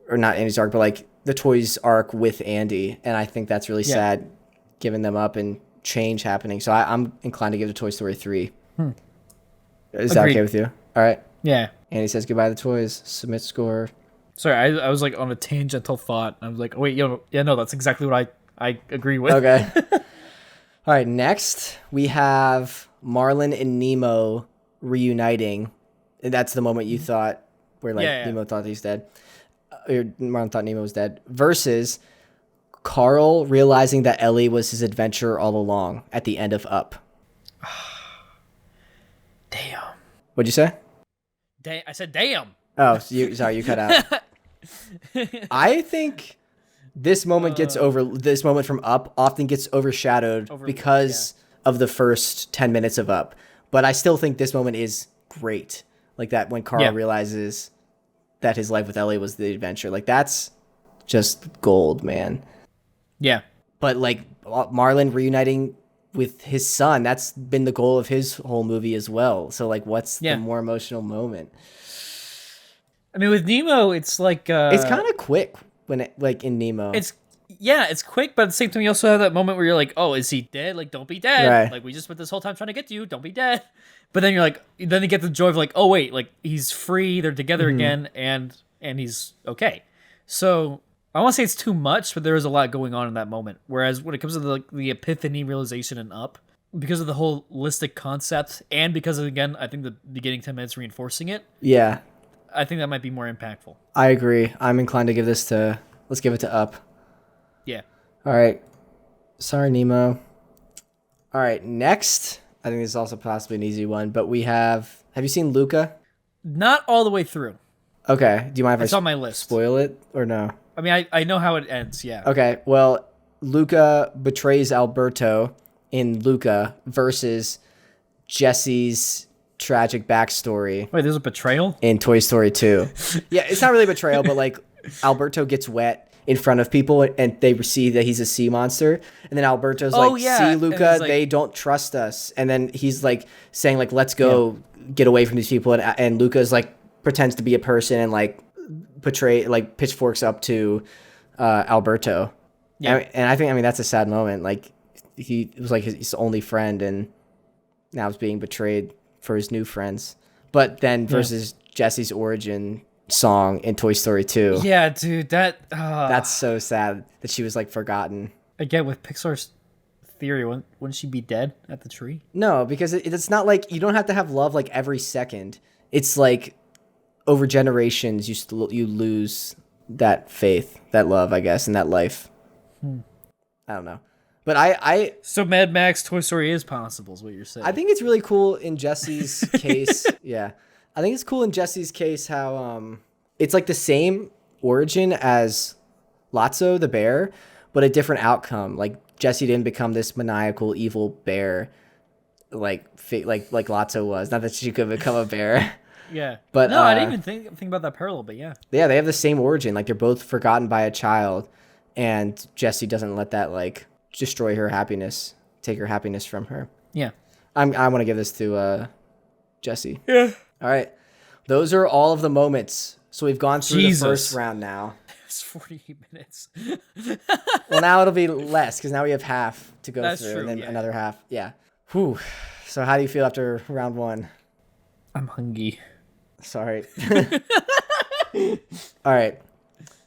or not Andy's arc, but like the Toys arc with Andy. And I think that's really sad, giving them up and change happening. So I'm inclined to give it to Toy Story 3. Is that okay with you? All right. Yeah. Andy says goodbye to the toys. Submit score. Sorry, I was like on a tangential thought. I was like, oh, wait, no, that's exactly what I agree with. Okay. All right, next we have Marlin and Nemo reuniting. And that's the moment you thought where Nemo thought he's dead. Or Marlin thought Nemo was dead. Versus Carl realizing that Ellie was his adventurer all along at the end of Up. Damn. What'd you say? I said damn. Oh, sorry, you cut out. I think this moment this moment from Up often gets overshadowed because of the first 10 minutes of Up. But I still think this moment is great. Like that when Carl realizes that his life with Ellie was the adventure. Like that's just gold, man. Yeah. But like Marlin reuniting with his son, that's been the goal of his whole movie as well. So like what's the more emotional moment? I mean, with Nemo, it's like it's kind of quick when it like in Nemo. It's quick, but at the same time, you also have that moment where you're like, "Oh, is he dead? Like, don't be dead! Right. Like, we just spent this whole time trying to get to you. Don't be dead." But then you're like, then you get the joy of like, "Oh wait, like he's free. They're together again, and he's okay." So I want to say it's too much, but there is a lot going on in that moment. Whereas when it comes to the epiphany realization and Up, because of the holistic concept, and because of, again, I think the beginning 10 minutes reinforcing it. Yeah. I think that might be more impactful. I agree. I'm inclined to let's give it to Up. Yeah. All right. Sorry, Nemo. All right. Next, I think this is also possibly an easy one, but have you seen Luca? Not all the way through. Okay. Do you mind if it's on my list. Spoil it or no? I mean, I know how it ends. Yeah. Okay. Well, Luca betrays Alberto in Luca versus Jesse's tragic backstory. Wait, there's a betrayal? In Toy Story 2. Yeah, it's not really betrayal, but like Alberto gets wet in front of people and they see that he's a sea monster. And then Alberto's see, Luca, they don't trust us. And then he's like saying like, let's go get away from these people. And Luca's like pretends to be a person and like pitchforks up to Alberto. Yeah. And I think that's a sad moment. Like he was like his only friend and now he's being betrayed for his new friends. But then versus Jesse's origin song in Toy Story 2. Yeah, dude, that's so sad that she was like forgotten. Again, with Pixar's theory, wouldn't she be dead at the tree? No, because it's not like you don't have to have love like every second. It's like over generations you lose that faith, that love, I guess, and that life. I don't know. But So Mad Max Toy Story is possible, is what you're saying. I think it's really cool in Jesse's case. Yeah. I think it's cool in Jesse's case how it's like the same origin as Lotso the bear, but a different outcome. Like Jesse didn't become this maniacal evil bear like Lotso was. Not that she could become a bear. Yeah. But no, I didn't even think about that parallel, but yeah. Yeah, they have the same origin. Like they're both forgotten by a child and Jesse doesn't let that like destroy her happiness, take her happiness from her. Yeah. I want to give this to Jesse. Yeah. All right. Those are all of the moments. So we've gone through the first round now. It's 48 minutes. Well, now it'll be less because now we have half to go That's through true, and then yeah. another half. Yeah. Whew. So how do you feel after round 1? I'm hungry. Sorry. All right.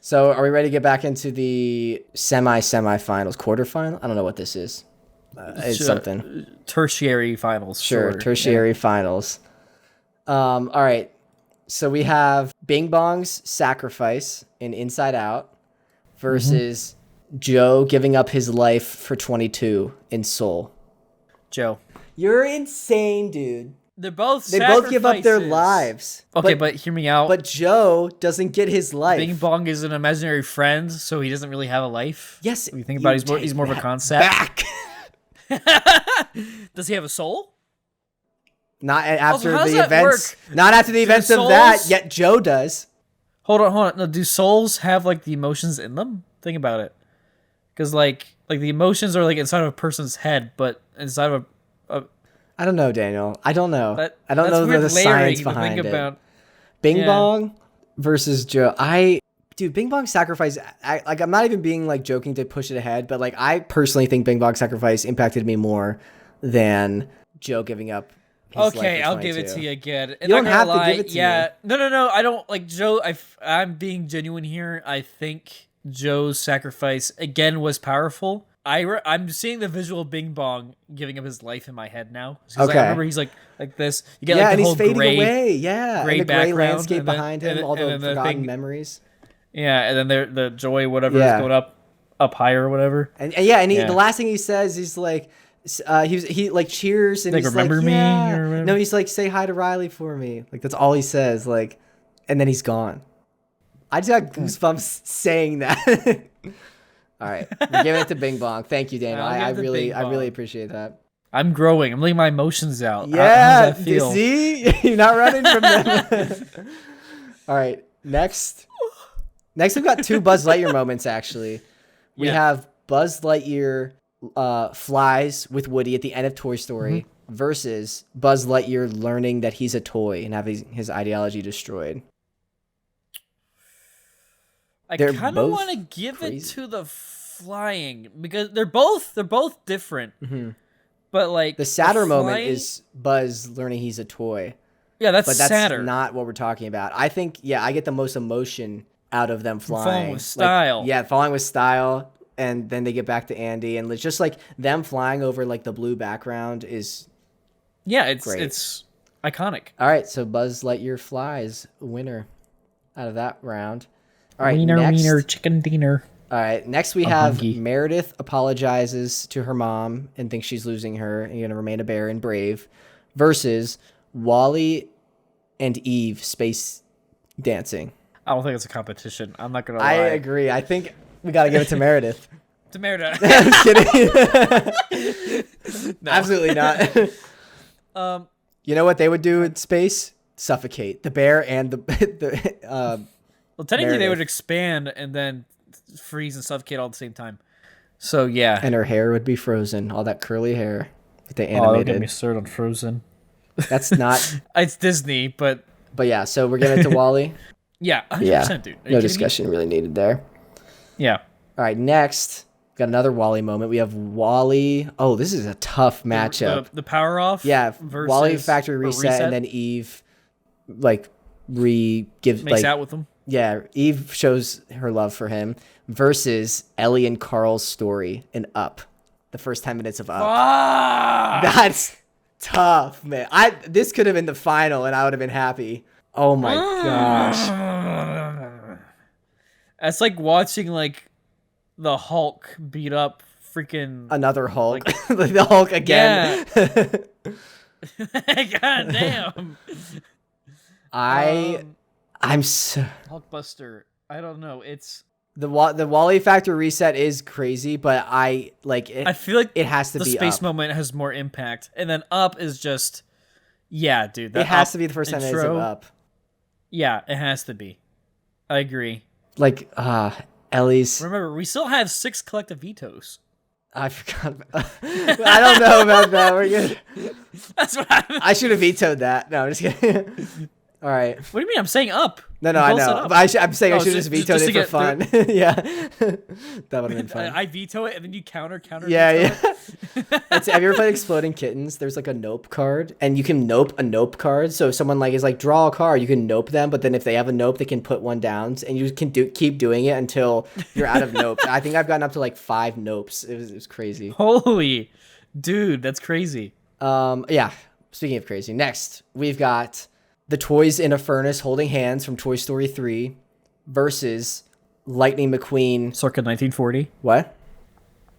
So are we ready to get back into the semi-finals, quarterfinal? I don't know what this is. It's something. Tertiary finals. Sure, tertiary finals. All right. So we have Bing Bong's sacrifice in Inside Out versus Joe giving up his life for 22 in Soul. Joe. You're insane, dude. They both give up their lives. Okay, but hear me out. But Joe doesn't get his life. Bing Bong is an imaginary friend, so he doesn't really have a life. Yes. If you think about it, he's more of a concept. Back. Does he have a soul? Not after the that events. Work? Not after the events of that. Yet Joe does. Hold on. No, do souls have like the emotions in them? Think about it. Because like the emotions are like inside of a person's head, but inside of a I don't know, Daniel. I don't know. I don't That's know weird the layering science to behind think it. about. Bing Yeah. Bong versus Joe. Dude, Bing Bong Sacrifice. I'm not even being like joking to push it ahead, but like I personally think Bing Bong Sacrifice impacted me more than Joe giving up. His life Okay, for I'll give it 22. to you again. And You don't not gonna have to lie, give it to yeah. me. No. I don't like Joe. I'm being genuine here. I think Joe's sacrifice again was powerful. I'm seeing the visual of Bing Bong giving up his life in my head now. Because Okay. I remember he's like this. You get Yeah, like and the he's whole fading gray, away. Yeah, gray and the gray background, landscape and then- behind him, and- all and the then the forgotten thing- memories. Yeah, and then the joy, whatever, Yeah. is going up higher or whatever. And yeah, and Yeah. the last thing he says, he's like, he like cheers and Like, he's remember like, me yeah. or whatever? No, he's like, say hi to Riley for me. Like that's all he says. Like, and then he's gone. I just got goosebumps saying that. All right, we're giving it to Bing Bong. Thank you, Daniel. I'll give it to Bing I really Bong. appreciate that. I'm growing. I'm letting my emotions out. Yeah, How does that feel? see, you're not running from them. All right, next we've got two Buzz Lightyear moments. Actually, we Yeah. have Buzz Lightyear flies with Woody at the end of Toy Story versus Buzz Lightyear learning that he's a toy and having his ideology destroyed. I They're kind of both want to give it crazy. to the flying because they're both different. But like The sadder moment flying- is Buzz learning he's a toy. yeah, that's But that's sadder. not what we're talking about. I think, I get the most emotion out of them flying. Falling with style. Like, yeah, falling with style. And then they get back to Andy. And it's just like them flying over like the blue background is... Yeah, it's Great. it's iconic. All right, so Buzz Lightyear flies, winner out of that round. All right, Wiener, next... wiener, chicken dinner. All right, next we have hungry. Meredith apologizes to her mom and thinks she's losing her and going to remain a bear and brave versus Wally and Eve space dancing. I don't think it's a competition. I'm not gonna lie. I agree. I think we got to give it to Meredith. To Meredith. I'm just kidding. Absolutely not. You know what they would do in space? Suffocate the bear and the Well, technically they Meredith. would expand and then freeze and suffocate all at the same time. So yeah. and her hair would be frozen. All that curly hair that they Oh, don't get animated. me started on Frozen. That's not. It's Disney, but But yeah, so we're giving it to Wally. yeah, 100%, Yeah, dude. Are you no kidding me? discussion really needed there. Yeah. All right, next, got another Wally moment. We have Wally. Oh, this is a tough matchup. The power off. Yeah, versus Wally factory or reset, and then Eve, like, gives makes like out with them. yeah, Eve shows her love for him versus Ellie and Carl's story in Up, the first 10 minutes of Up. Ah! That's tough, man. This could have been the final, and I would have been happy. Oh my gosh. It's like watching like the Hulk beat up freaking. Another Hulk. Like the Hulk again. God damn. I'm so Hulkbuster. I don't know. It's. the Wally factor reset is crazy, but I like it. I feel like it has to the be space Up. moment has more impact, and then Up is just. Yeah, dude. It has Up to be the first 10 minutes intro, of Up. Yeah, it has to be. I agree. Like Ellie's. Remember, we still have 6 collective vetoes. I forgot. I don't know about that. We're good. That's what happened. I should have vetoed that. No, I'm just kidding. All right. What do you mean? I'm saying Up. No, We I both said know. Up. But I'm saying I Oh, should have just just vetoed to it get for fun. Yeah. That would have been fun. I veto it, and then you counter. Yeah, veto yeah. Have you ever played Exploding Kittens? There's like a nope card, and you can nope a nope card. So if someone like is like draw a card, you can nope them, but then if they have a nope, they can put one down, and you can keep doing it until you're out of nope. I think I've gotten up to like 5 nopes. It was crazy. Holy, dude, that's crazy. Yeah. Speaking of crazy, next we've got the toys in a furnace holding hands from Toy Story 3 versus Lightning McQueen. Circa 1940. What?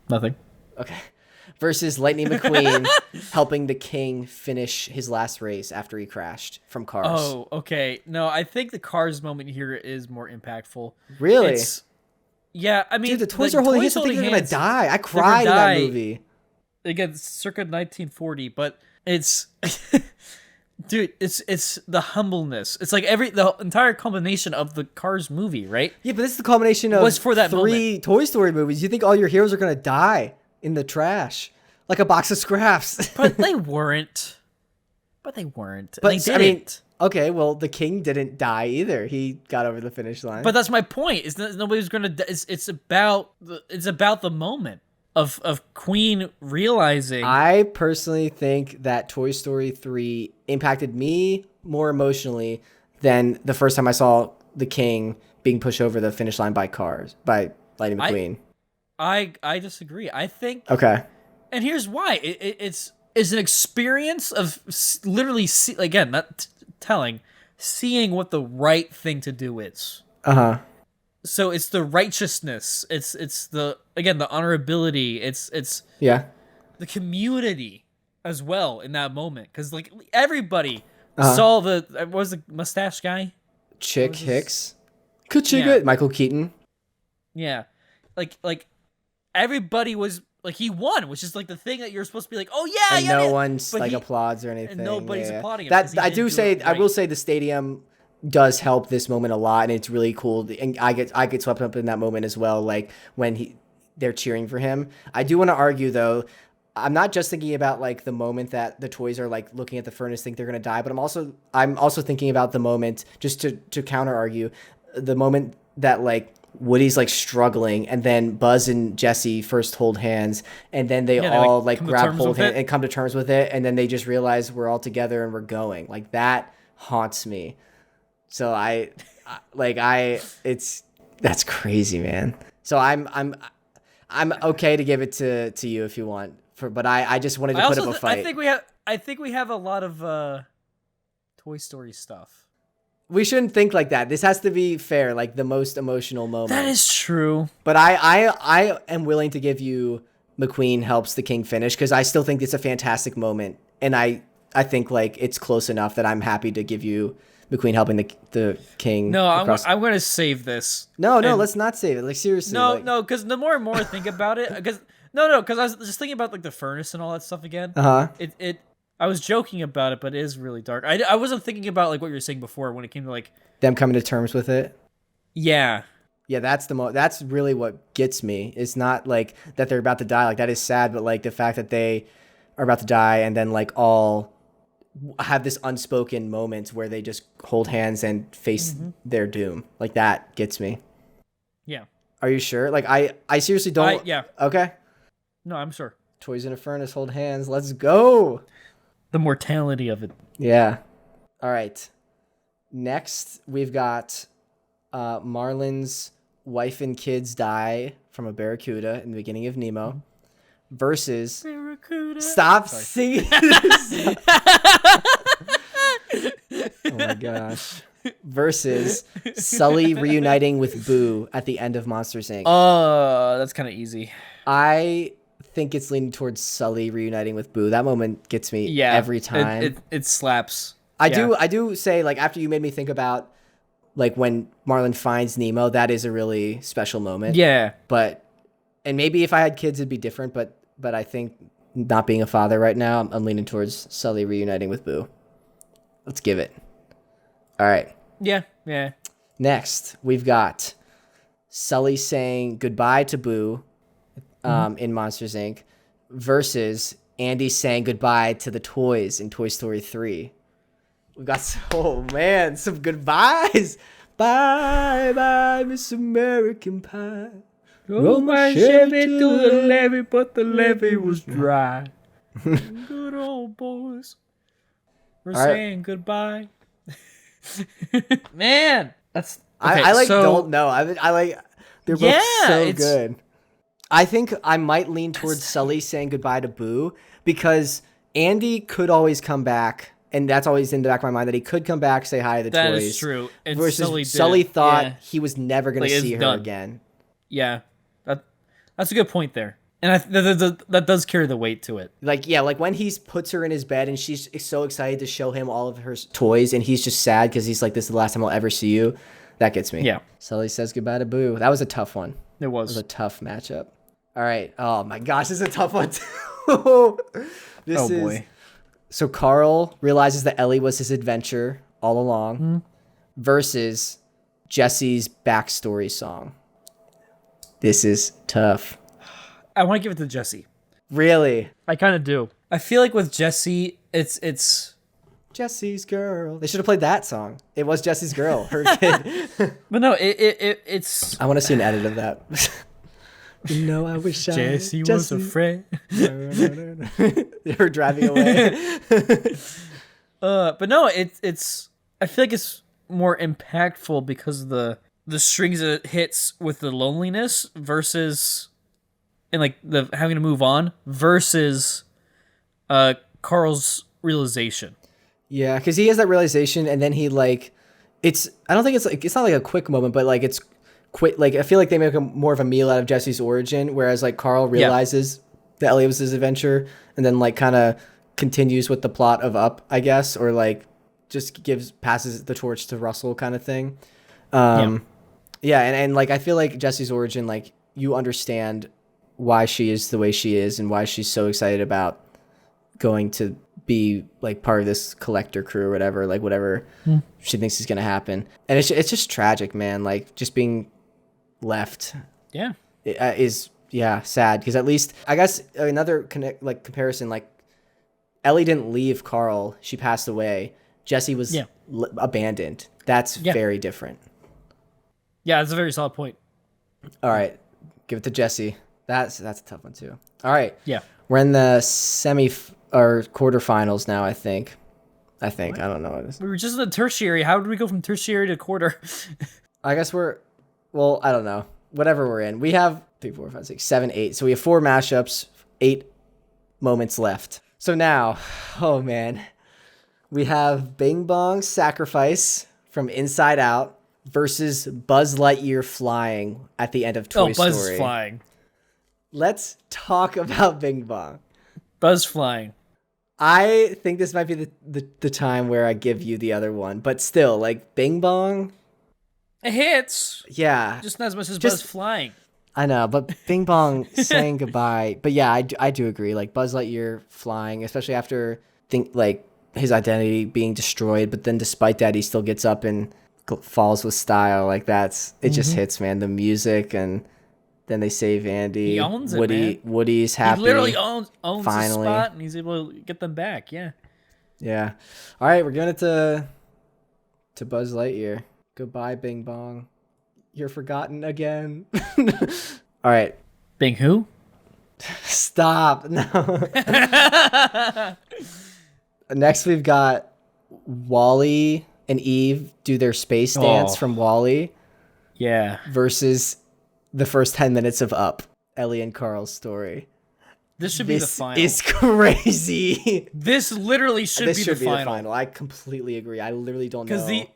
Nothing. Okay. Versus Lightning McQueen helping the king finish his last race after he crashed from Cars. Oh, okay. No, I think the Cars moment here is more impactful. Really? Yeah, I mean, Dude, the toys are holding hands. I think they're going to die. I cried in that movie. Again, circa 1940, but it's... Dude, it's the humbleness. It's like the entire culmination of the Cars movie, right? Yeah, but this is the culmination of Was for that 3 Toy Story movies. You think all your heroes are going to die in the trash. like a box of scraps. But they weren't. But they weren't. But They didn't. I mean, okay, well, the king didn't die either. He got over the finish line. But that's my point. Is that nobody's gonna. It's about the moment of Queen realizing. I personally think that Toy Story 3 impacted me more emotionally than the first time I saw the king being pushed over the finish line by Lightning McQueen. I disagree. I think. Okay. And here's why. It's an experience of literally again, not telling, seeing what the right thing to do is. So it's the righteousness. It's the honorability. It's yeah, the community as well in that moment, because like everybody saw the what was the mustache guy, Chick Hicks, Kachiga, Michael Keaton. Yeah, like everybody was like, he won, which is like the thing that you're supposed to be like, oh yeah, and no one's like applauds or anything, and nobody's applauding him. That I will say the stadium does help this moment a lot, and it's really cool. And I get swept up in that moment as well, like when they're cheering for him. I do want to argue though, I'm not just thinking about like the moment that the toys are like looking at the furnace, think they're gonna die, but I'm also thinking about the moment, just to counter argue, the moment that like Woody's like struggling, and then Buzz and Jesse first hold hands, and then they all like grab hold hand and come to terms with it, and then they just realize we're all together and we're going. Like that haunts me. So that's crazy, man. So I'm okay to give it to you if you want, but I just wanted to put up a fight. I think we have a lot of Toy Story stuff. We shouldn't think like that. This has to be fair, like the most emotional moment. That is true. But I am willing to give you McQueen helps the king finish, because I still think it's a fantastic moment, and I think like it's close enough that I'm happy to give you McQueen helping the king. No, I'm going to save this. No, let's not save it. Like seriously. No, because the more and more I think about it, because I was just thinking about like the furnace and all that stuff again. I was joking about it, but it is really dark. I wasn't thinking about like what you were saying before when it came to like them coming to terms with it. Yeah. Yeah, that's really what gets me. It's not like that they're about to die. Like that is sad, but like the fact that they are about to die and then like all have this unspoken moment where they just hold hands and face their doom. Like that gets me. Yeah. Are you sure? Like I seriously don't. Yeah. Okay. No, I'm sure. Toys in a furnace, hold hands. Let's go. The mortality of it. Yeah. All right. Next, we've got Marlin's wife and kids die from a barracuda in the beginning of Nemo versus Barracuda. Stop singing this. Oh my gosh. Versus Sully reuniting with Boo at the end of Monsters, Inc. Oh, that's kind of easy. I think it's leaning towards Sully reuniting with Boo. That moment gets me every time. It slaps. I do say, like, after you made me think about like when Marlin finds Nemo, that is a really special moment. Yeah. And maybe if I had kids it'd be different, but I think not being a father right now, I'm leaning towards Sully reuniting with Boo. Let's give it. All right. Yeah. Next, we've got Sully saying goodbye to Boo in Monsters, Inc. versus Andy saying goodbye to the toys in Toy Story 3. We've got, some goodbyes. Bye, Miss American Pie. Roll my Chevy to the levee, but the levee was dry. Good old boys. We're saying goodbye. Man, that's okay, don't know. I like they're both so good. I think I might lean towards Sully saying goodbye to Boo, because Andy could always come back, and that's always in the back of my mind that he could come back, say hi to the toys. That is true. And versus Sully thought he was never going to see her again. Yeah, that's a good point there. And that does carry the weight to it. Like when he puts her in his bed and she's so excited to show him all of her toys, and he's just sad because he's like, this is the last time I'll ever see you. That gets me. Yeah. Sully says goodbye to Boo. That was a tough one. It was a tough matchup. All right. Oh my gosh, this is a tough one too. Boy. So Carl realizes that Ellie was his adventure all along versus Jesse's backstory song. This is tough. I want to give it to Jesse. Really? I kind of do. I feel like with Jessie, it's Jesse's girl. They should have played that song. It was Jesse's girl, her kid. but no, it's I want to see an edit of that. You know, I wish Jessie was a friend. Her driving away. But no, it's. I feel like it's more impactful because of the strings it hits with the loneliness versus, and like the having to move on versus, Carl's realization. Yeah, because he has that realization, and then he like, it's. I don't think it's not like a quick moment, but like it's quick. Like I feel like they make more of a meal out of Jesse's origin, whereas like Carl realizes that Elliot was his adventure, and then like kind of continues with the plot of Up, I guess, or like just passes the torch to Russell kind of thing. Yeah, and like I feel like Jesse's origin, like you understand why she is the way she is and why she's so excited about going to be like part of this collector crew or whatever, like whatever she thinks is gonna happen. And it's just tragic, man. Like just being left is sad, because at least I guess another comparison, like Ellie didn't leave Carl, she passed away. Jesse was abandoned. That's very different. Yeah, that's a very solid point. All right, give it to Jesse. That's a tough one too. All right, yeah, we're in the or quarterfinals now. I think. I don't know what it is. We were just in the tertiary. How did we go from tertiary to quarter? I guess I don't know. Whatever we're in, we have 3, 4, 5, 6, 7, 8. So we have 4 mashups, 8 moments left. So now, oh man, we have Bing Bong's Sacrifice from Inside Out versus Buzz Lightyear flying at the end of Toy Story. Buzz flying. Let's talk about Bing Bong. Buzz flying. I think this might be the time where I give you the other one, but still, like Bing Bong, it hits. Yeah, just not as much as Buzz flying. I know, but Bing Bong saying goodbye. But yeah, I do agree. Like Buzz Lightyear flying, especially after his identity being destroyed, but then despite that, he still gets up and falls with style. Like it just hits, man. The music, and then they save Andy. He owns it, man. Woody's happy. He literally owns finally the spot, and he's able to get them back. Yeah. Yeah. All right, we're giving it to Buzz Lightyear. Goodbye, Bing Bong. You're forgotten again. All right. Bing who? Stop. No. Next, we've got Wally and Eve do their space dance from Wall-E. Yeah. Versus the first 10 minutes of Up, Ellie and Carl's story. This should be the final. It's crazy. This literally should be the final. I completely agree. I literally don't know. Because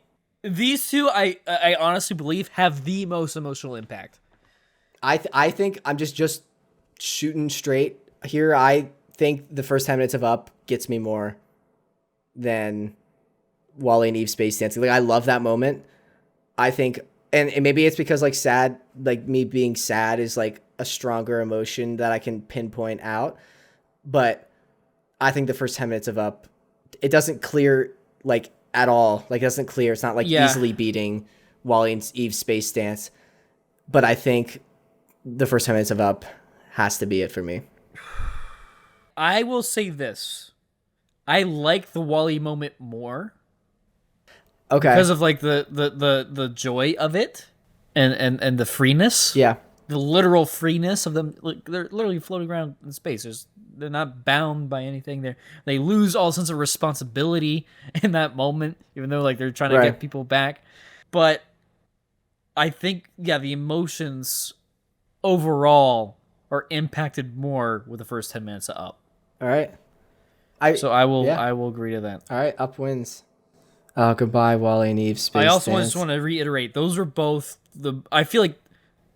these two, I honestly believe, have the most emotional impact. I think I'm just shooting straight here. I think the first 10 minutes of Up gets me more than Wally and Eve space dancing. Like I love that moment. I think, and maybe it's because like sad, like me being sad is like a stronger emotion that I can pinpoint out. But I think the first 10 minutes of Up, it doesn't clear like at all. Like it doesn't clear. It's not like easily beating Wally and Eve's space dance. But I think the first 10 minutes of Up has to be it for me. I will say this. I like the Wall-E moment more. Okay. Because of like the joy of it and the freeness. Yeah. The literal freeness of them. Like, they're literally floating around in space. They're not bound by anything. They lose all sense of responsibility in that moment, even though like they're trying to get people back. But I think the emotions overall are impacted more with the first 10 minutes of Up. All right. I will agree to that. All right, Up wins. Goodbye, Wally and Eve. Space I also dance. just want to reiterate, those were both I feel like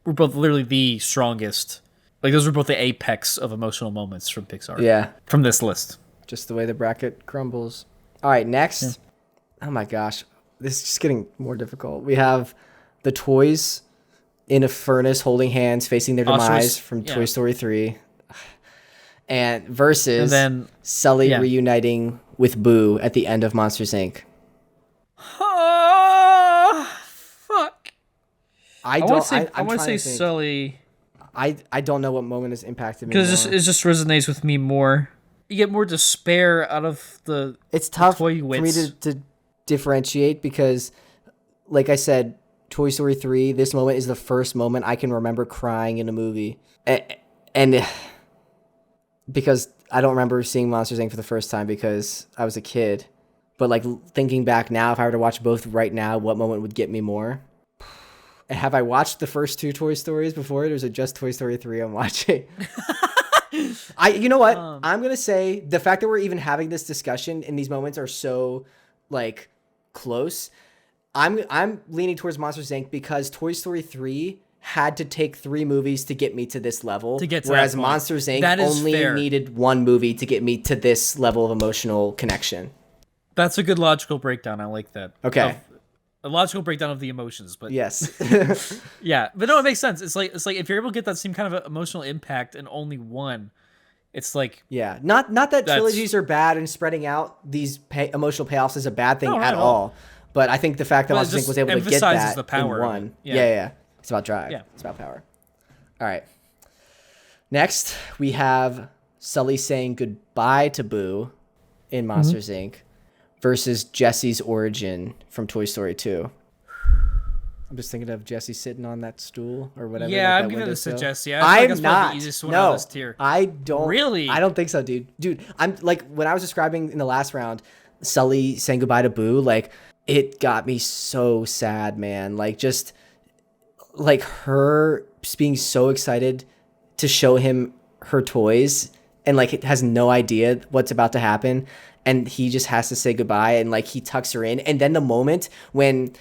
we're both literally the strongest. Like those were both the apex of emotional moments from Pixar. Yeah. From this list. Just the way the bracket crumbles. All right, next. Yeah. Oh my gosh, this is just getting more difficult. We have the toys in a furnace holding hands facing their demise from Toy Story 3. And versus then Sully reuniting with Boo at the end of Monsters, Inc. Oh, fuck. I want to say think, Sully. I don't know what moment has impacted me Because more. it just resonates with me more. You get more despair out of the It's tough toy for me wits. to differentiate because, like I said, Toy Story 3, this moment is the first moment I can remember crying in a movie. And because I don't remember seeing Monsters Inc. for the first time because I was a kid. But like thinking back now, if I were to watch both right now, what moment would get me more? Have I watched the first 2 Toy Stories before it, or is it just Toy Story 3 I'm watching? You know what? I'm gonna say the fact that we're even having this discussion in these moments are so like close. I'm leaning towards Monsters Inc. because Toy Story 3 had to take 3 movies to get me to this level, To get to whereas that point. Monsters Inc. That is only fair. needed 1 movie to get me to this level of emotional connection. That's a good logical breakdown. I like that. Okay. A logical breakdown of the emotions, but Yes. yeah, but no, it makes sense. It's like if you're able to get that same kind of emotional impact in only one, it's like Yeah. Not that trilogies are bad and spreading out these emotional payoffs is a bad thing No, not at at all. all. But I think the fact that But it Monsters Inc. just was able to get emphasizes that the power in of one. it. Yeah. It's about drive. Yeah. It's about power. All right. Next, we have Sully saying goodbye to Boo in Monsters Inc. versus Jesse's origin from Toy Story 2. I'm just thinking of Jesse sitting on that stool or whatever. Yeah, like I'm that giving this to windowsill. Jesse. I feel like I'm that's probably not. the easiest one No, out of this tier. I don't. Really? I don't think so, dude. Dude, I'm like when I was describing in the last round, Sully saying goodbye to Boo, like it got me so sad, man. Like just like her being so excited to show him her toys and like it has no idea what's about to happen and he just has to say goodbye and like he tucks her in and then the moment when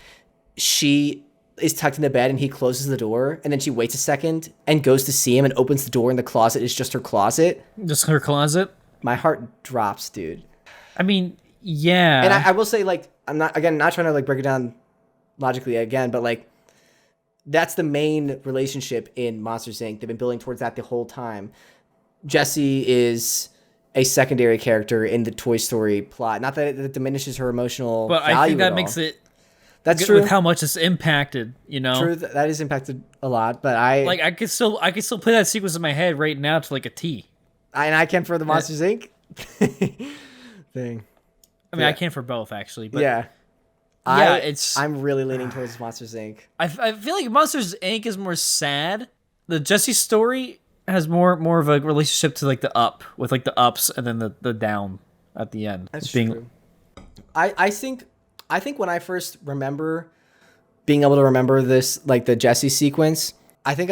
she is tucked in the bed and he closes the door and then she waits a second and goes to see him and opens the door and the closet is just her closet. Just her closet. My heart drops, dude. I mean, yeah. And I will say, like, I'm not trying to like break it down logically again, but like that's the main relationship in Monsters Inc. They've been building towards that the whole time. Jesse is a secondary character in the Toy Story plot. Not that it diminishes her emotional but value I think at that all. makes it That's good true. with how much it's impacted. You know, True, that is impacted a lot, but like I could still play that sequence in my head right now to like a T. I can for the Monsters Inc. thing. I mean, I can for both actually. But Yeah. I'm really leaning towards Monsters Inc. I feel like Monsters Inc. is more sad. The Jesse story has more of a relationship to like the up with like the ups and then the down at the end. That's true. I think when I first remember being able to remember this, like the Jesse sequence, I think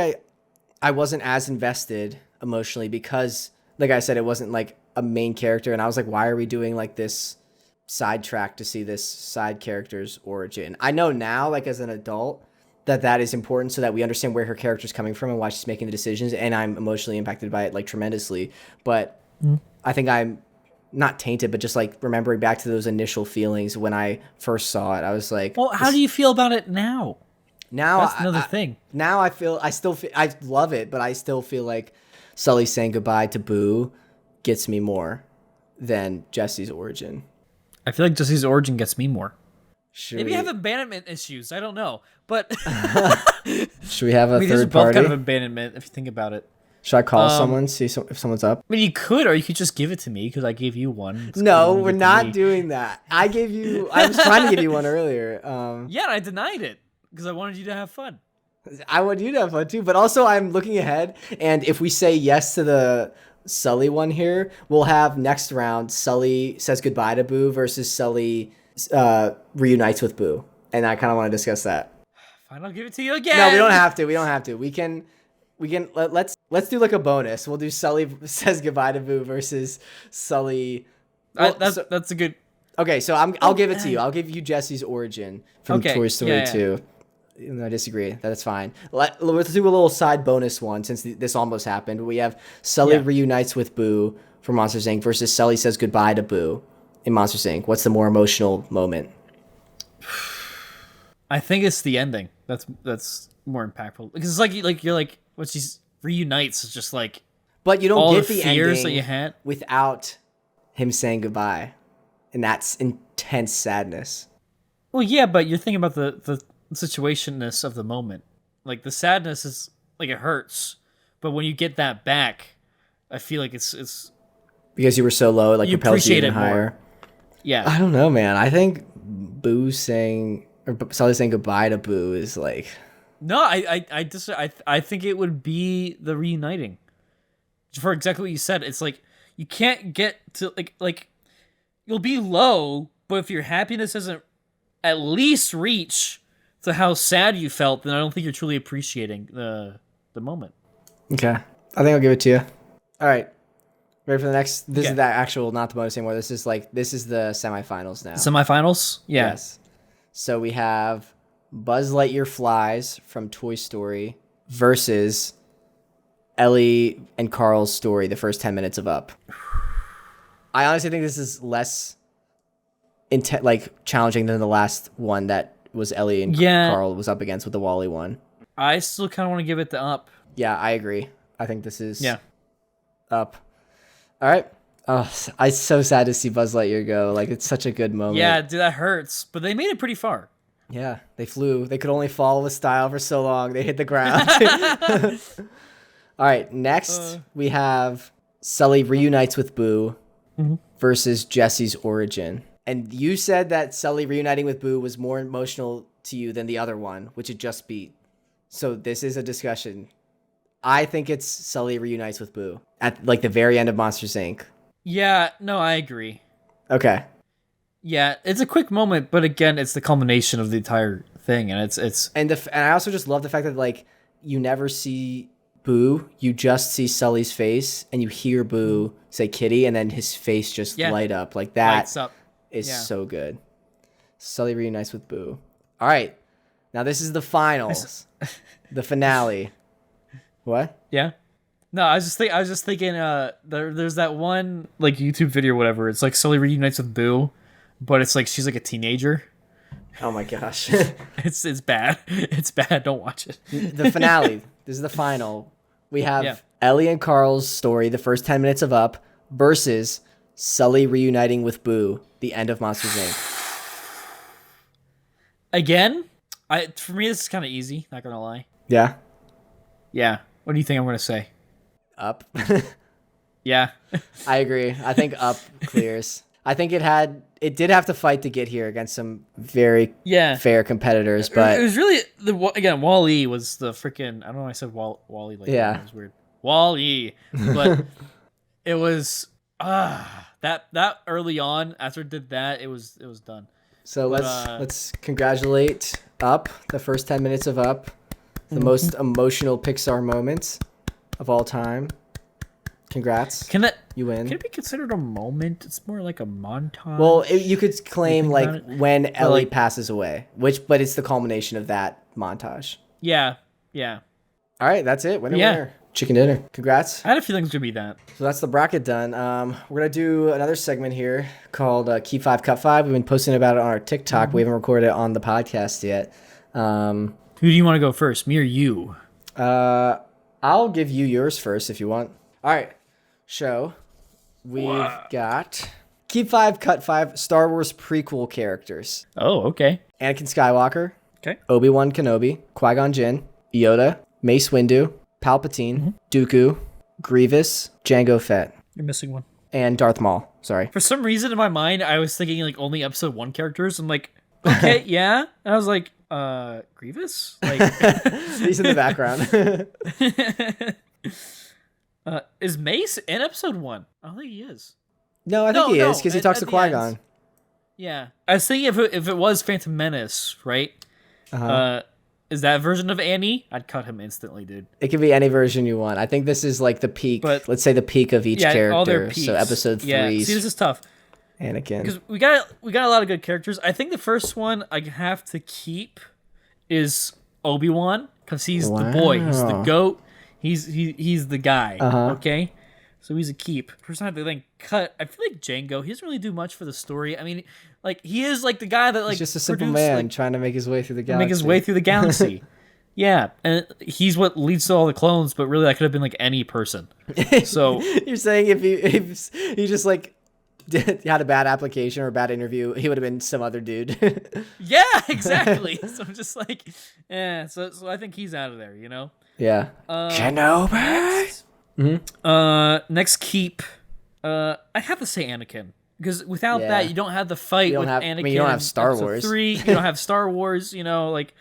I wasn't as invested emotionally because, like I said, it wasn't like a main character, and I was like, why are we doing like this sidetrack to see this side character's origin? I know now, like as an adult, that is important so that we understand where her character's coming from and why she's making the decisions, and I'm emotionally impacted by it like tremendously. But I think I'm not tainted, but just like remembering back to those initial feelings when I first saw it, I was like, Well, how do you feel about it now? now That's another thing. Now I love it, but I still feel like Sully saying goodbye to Boo gets me more than Jesse's origin. I feel like Jesse's origin gets me more. Maybe We, I have abandonment issues. I don't know, but should we have a I mean, these are third both party? kind of abandonment if you think about it. Should I call someone, see if someone's up? I mean, you could, or you could just give it to me because I gave you one. It's No, cool to we're give to not me. doing that. I was trying to give you one earlier. Yeah, and I denied it because I wanted you to have fun. I want you to have fun too, but also I'm looking ahead, and if we say yes to the Sully one here, we'll have next round Sully says goodbye to Boo versus Sully reunites with Boo, and I kind of want to discuss that. Fine, I'll give it to you again. No, we don't have to. We don't have to. We can. Let's do like a bonus. We'll do Sully says goodbye to Boo versus Sully. Well, That's a good. okay, so I'll give it to you. I'll give you Jesse's origin from Okay, Toy Story yeah. 2. I disagree. That's fine. Let's do a little side bonus one since this almost happened. We have Sully reunites with Boo for Monsters Inc. versus Sully says goodbye to Boo in Monsters Inc. What's the more emotional moment? I think it's the ending. That's more impactful because it's like you're like when she reunites, it's just like But you don't all get the the fears ending that you had. without him saying goodbye, and that's intense sadness. Well, yeah, but you're thinking about the situationness of the moment. Like the sadness is like it hurts, But when you get that back, I feel like it's Because you were so low, it like you propels you appreciate even it more. higher. Yeah. I don't know, man. I think Boo saying or Sully saying goodbye to Boo is like No, I think it would be the reuniting. For exactly what you said, it's like you can't get to like you'll be low, but if your happiness doesn't at least reach to how sad you felt, then I don't think you're truly appreciating the moment. okay. I think I'll give it to you. All right. Ready for the next? This Okay. is the actual, not the bonus anymore. This is the semifinals now. Semifinals? Yeah. Yes. So we have Buzz Lightyear Flies from Toy Story versus Ellie and Carl's story, the first 10 minutes of Up. I honestly think this is less challenging than the last one that was Ellie and Carl was up against with the Wall-E one. I still kind of want to give it the Up. Yeah, I agree. I think this is Up. All right. Oh, I'm so sad to see Buzz Lightyear go. Like, it's such a good moment. Yeah, dude, that hurts. But they made it pretty far. Yeah, they flew. They could only fall with style for so long. They hit the ground. All right, next we have Sully reunites with Boo versus Jesse's origin. And you said that Sully reuniting with Boo was more emotional to you than the other one, which it just beat. So this is a discussion. I think it's Sully reunites with Boo at like the very end of Monsters, Inc. Yeah, no, I agree. Okay. Yeah, it's a quick moment, but again, it's the culmination of the entire thing, and it's and I also just love the fact that like you never see Boo, you just see Sully's face, and you hear Boo say "Kitty," and then his face just light up like that. Lights up. Is so good. Sully reunites with Boo. All right, now this is the finals, the finale. What? Yeah. No, I was just thinking. There's that one like YouTube video or whatever. It's like Sully reunites with Boo, but it's like she's like a teenager. Oh my gosh. It's bad. It's bad. Don't watch it. The finale. This is the final. We have Ellie and Carl's story, the first 10 minutes of Up, versus Sully reuniting with Boo, the end of Monsters, Inc. Again, for me this is kind of easy. Not gonna lie. Yeah. Yeah. What do you think I'm gonna say? Up. Yeah. I agree. I think Up clears. I think it did have to fight to get here against some very fair competitors, but it was really Wall-E was the freaking, I don't know why I said Wall-E like that. It was weird. Wall-E. But it was that early on after it did that, it was done. So let's congratulate Up, the first 10 minutes of Up, the most emotional Pixar moment of all time. Congrats. You win. Can it be considered a moment? It's more like a montage. Well, you could claim like when Ellie passes away, but it's the culmination of that montage. Yeah. Yeah. All right, that's it. Winner. Chicken dinner. Congrats. I had a feeling it's gonna be that. So that's the bracket done. We're gonna do another segment here called Keep 5 Cut 5. We've been posting about it on our TikTok. We haven't recorded it on the podcast yet. Who do you want to go first, me or you? I'll give you yours first if you want. All right. Show. We've got Keep 5 Cut 5 Star Wars prequel characters. Oh, okay. Anakin Skywalker. Okay. Obi-Wan Kenobi. Qui-Gon Jinn. Yoda. Mace Windu. Palpatine. Dooku. Grievous. Jango Fett. You're missing one. And Darth Maul. Sorry. For some reason in my mind, I was thinking like only episode 1 characters. I'm like, okay, yeah. And I was like, Grievous? Like he's in the background. Is Mace in episode 1? I don't think he is. No, I think he is because he talks to Qui-Gon. Yeah. I was thinking if it was Phantom Menace, right? Is that version of Annie? I'd cut him instantly, dude. It can be any version you want. I think this is like the peak. But, let's say the peak of each character. All their peaks. So episode 3. Yeah. See, this is tough. Anakin. Because we got a lot of good characters. I think the first one I have to keep is Obi-Wan because he's the boy. He's the goat. He's the guy. Okay, so he's a keep. Person I have to then cut. I feel like Jango. He doesn't really do much for the story. I mean, like he is like the guy that like he's just a simple man trying to make his way through the galaxy. Make his way through the galaxy. Yeah, and he's what leads to all the clones. But really, that could have been like any person. So you're saying if he just like had a bad application or a bad interview, he would have been some other dude. Yeah, exactly. So I'm just like, yeah. So I think he's out of there. You know. Yeah. Kenobi. Next, Mm-hmm. next keep. I have to say Anakin. Because without Yeah. that, you don't have the fight with Anakin. I mean, you don't have Star Episode Wars. 3. You don't have Star Wars. You know, like.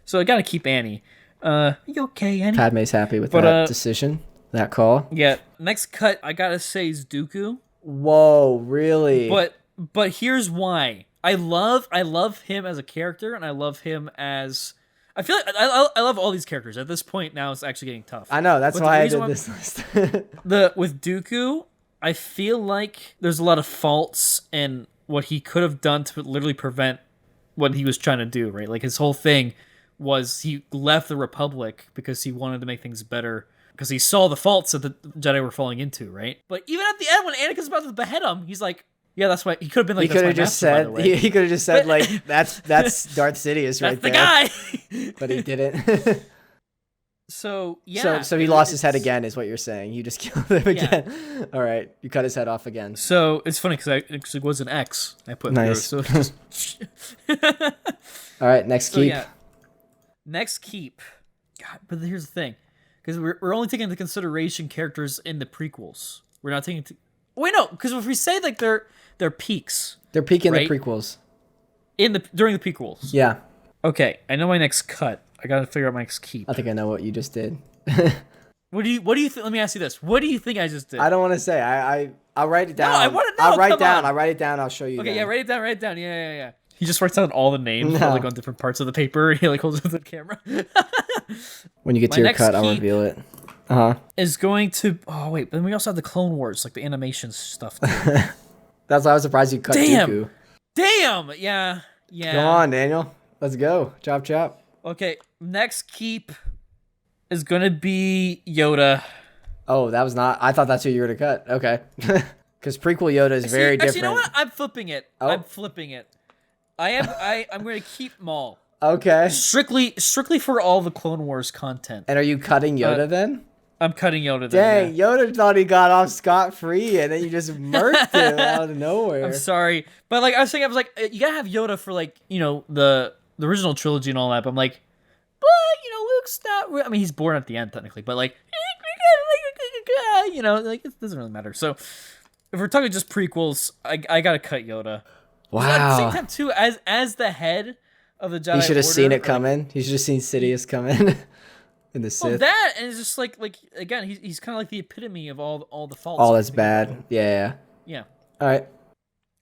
So I gotta keep Annie. You okay, Annie? Padme's happy with that decision, that call. Yeah. Next cut, I gotta say is Dooku. Whoa, really? But here's why. I love him as a character, and I love him as. I feel like I love all these characters. At this point now, it's actually getting tough. I know, that's why I did this list. With Dooku, I feel like there's a lot of faults in what he could have done to literally prevent what he was trying to do, right? Like his whole thing was he left the Republic because he wanted to make things better, because he saw the faults that the Jedi were falling into, right? But even at the end, when Anakin's about to behead him, he's like, yeah, that's why. He could have been like, he could have just said, he could have just said, like, that's Darth Sidious right there. That's the guy. But he didn't. So yeah. So he lost his head again, is what you're saying. You just killed him again. Yeah. All right, you cut his head off again. So it's funny because it was an X I put nice. through. So just... All right, next keep. Yeah. Next keep. God, but here's the thing, because we're only taking into consideration characters in the prequels. We're not taking. Wait, no, because if we say like they're peaks. They're peaking right? the prequels. During the prequels. Yeah. Okay, I know my next cut. I gotta figure out my next keep. I think I know what you just did. What do you think? Let me ask you this. What do you think I just did? I don't want to say. I'll write it down. No, I want to know. I'll write it down. I'll show you. Okay, then. yeah, write it down. Yeah. He just writes down all the names like on different parts of the paper. He like holds it to the camera. When you get to your cut, I'll reveal it. Is going to. Oh wait, but then we also have the Clone Wars, like the animation stuff. That's why I was surprised you cut Dooku. Damn. Yeah. Come on, Daniel. Let's go. Chop. Okay, next keep is gonna be Yoda. Oh, that was not. I thought that's who you were to cut. Okay. Because prequel Yoda is very different. You know what? I'm flipping it. Oh. I'm flipping it. I'm going to keep Maul. Okay. Strictly for all the Clone Wars content. And are you cutting Yoda then? I'm cutting Yoda then. Dang, yeah. Yoda thought he got off scot-free, and then you just murked him out of nowhere. I'm sorry. But like I was like, you gotta have Yoda for like, you know, the original trilogy and all that. But I'm like, you know, Luke's not. I mean, he's born at the end technically, but like, you know, like it doesn't really matter. So if we're talking just prequels, I gotta cut Yoda. Wow. But at the same time, too, as the head of the Jedi Order, he should have seen it coming. He should have seen Sidious coming in the Sith. Well, that and it's just like again, he's kind of like the epitome of all the faults. All that's bad. Yeah. All right.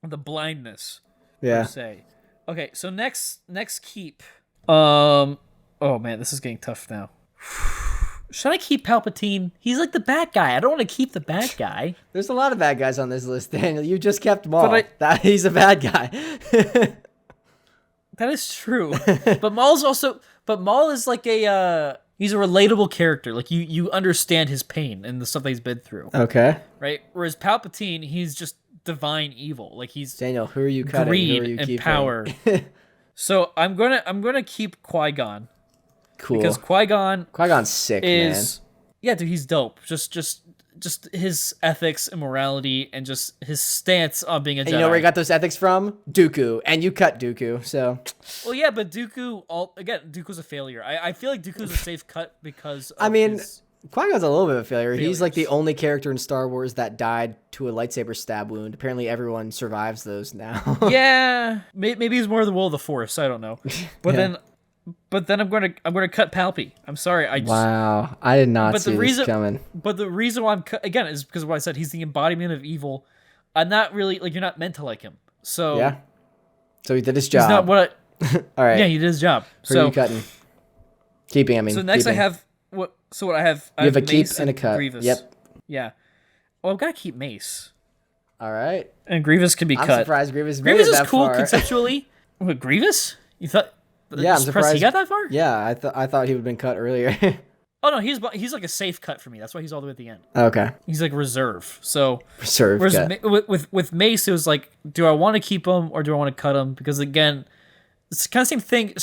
The blindness. Yeah. Per se. Okay, so next keep. Oh man, this is getting tough now. Should I keep Palpatine? He's like the bad guy. I don't want to keep the bad guy. There's a lot of bad guys on this list, Daniel. You just kept Maul. He's a bad guy. That is true. But Maul is like he's a relatable character. Like you understand his pain and the stuff that he's been through. Okay. Right? Whereas Palpatine, he's just divine evil. Like he's Daniel, who are you cutting? Greed who are you and keeping? Power. So I'm gonna keep Qui-Gon. Cool. Because Qui-Gon's sick, man. Yeah, dude, he's dope. Just his ethics and morality and just his stance on being a Jedi. You know where he got those ethics from? Dooku. And you cut Dooku, so. Well, yeah, but Dooku's a failure. I feel like Dooku's a safe cut because of Qui-Gon's a little bit of a failure. He's like the only character in Star Wars that died to a lightsaber stab wound. Apparently everyone survives those now. Yeah. Maybe he's more the will of the Force. I don't know. But then I'm gonna cut Palpy. I'm sorry. Wow, I did not see this coming. But the reason why again is because of what I said. He's the embodiment of evil. I'm not really like you're not meant to like him. So yeah. So he did his job. He's not what. All right. Yeah, he did his job. Who are you cutting? Keeping. I mean. So next keeping. I have what? So what I have. You have a keep and a cut. Grievous. Yep. Yeah. Well, I've got to keep Mace. All right. And Grievous can be cut. I'm surprised Grievous is cool conceptually. What, Grievous? You thought? Yeah, I'm surprised he got that far. Yeah, I thought he would have been cut earlier. Oh no, he's like a safe cut for me. That's why he's all the way at the end. Okay. He's like reserve. So reserve. With Mace, it was like, do I want to keep him or do I want to cut him? Because again, it's kind of same thing,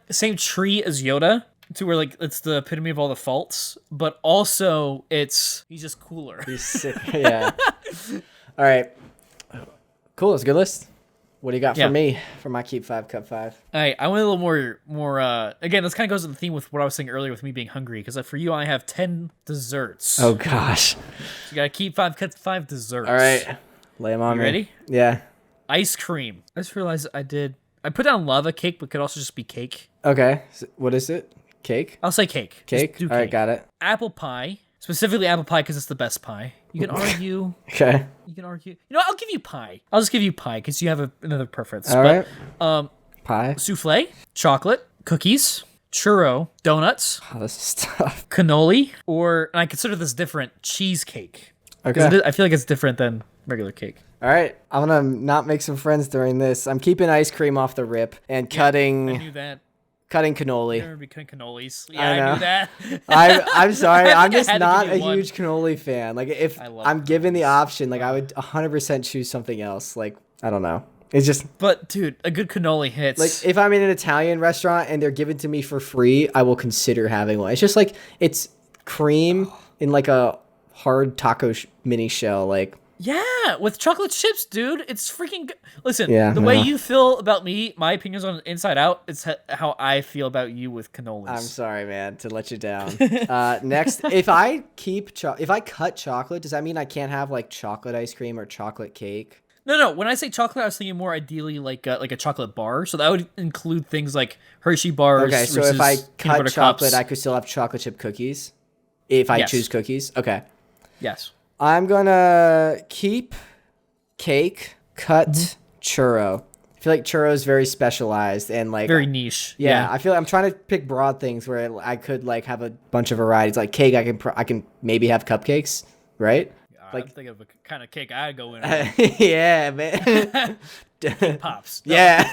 same tree as Yoda, to where like it's the epitome of all the faults, but also he's just cooler. He's sick. Yeah. All right. Cool. It's a good list. What do you got Yeah. for me for my keep 5, cut 5? All right, I went a little more. Again, this kind of goes with the theme with what I was saying earlier with me being hungry. Because for you, I have 10 desserts. Oh gosh. So you gotta keep 5, cut 5 desserts. All right, lay them on You me. ready? Yeah. Ice cream. I just realized I put down lava cake, but could also just be cake. Okay. So what is it? Cake. I'll say cake. Cake. Just do All right, cake. got it. Apple pie. Specifically apple pie because it's the best pie. You can argue. Okay. You can argue. You know, I'll give you pie. I'll just give you pie because you have another preference. All right. Pie. Pie. Souffle, chocolate, cookies, churro, donuts, Oh, this is tough. cannoli, and I consider this different, cheesecake. Okay. I feel like it's different than regular cake. All right. I'm gonna not make some friends during this. I'm keeping ice cream off the rip and I cutting knew that. cannoli. Never be cutting cannolis. Yeah, I I, know. knew that. I'm sorry. I I'm think I just had to not give a you one. huge cannoli fan. Like if I love I'm given the cannolis. option, like I would 100% choose something else. Like I don't know. It's just But dude, a good cannoli hits. like if I'm in an Italian restaurant and they're given to me for free, I will consider having one. It's just like it's cream in like a hard taco mini shell. Like yeah, with chocolate chips, dude. It's freaking good. Listen, Yeah, the way no. you feel about me, my opinions on Inside Out, it's how I feel about you with cannolis. I'm sorry, man, to let you down. Next, if I cut chocolate, does that mean I can't have like chocolate ice cream or chocolate cake? No. When I say chocolate, I was thinking more ideally like a chocolate bar. So that would include things like Hershey bars. Okay, so Reese's if I peanut cut butter chocolate, cups. I could still have chocolate chip cookies. If I Yes. choose cookies, okay. Yes. I'm gonna keep cake, cut churro. I feel like churro is very specialized and like Very niche. Yeah, I feel like I'm trying to pick broad things where I could like have a bunch of varieties. Like cake, I can maybe have cupcakes, right? I'm thinking of a kind of cake I'd go in. Yeah, man. Pops. Yeah.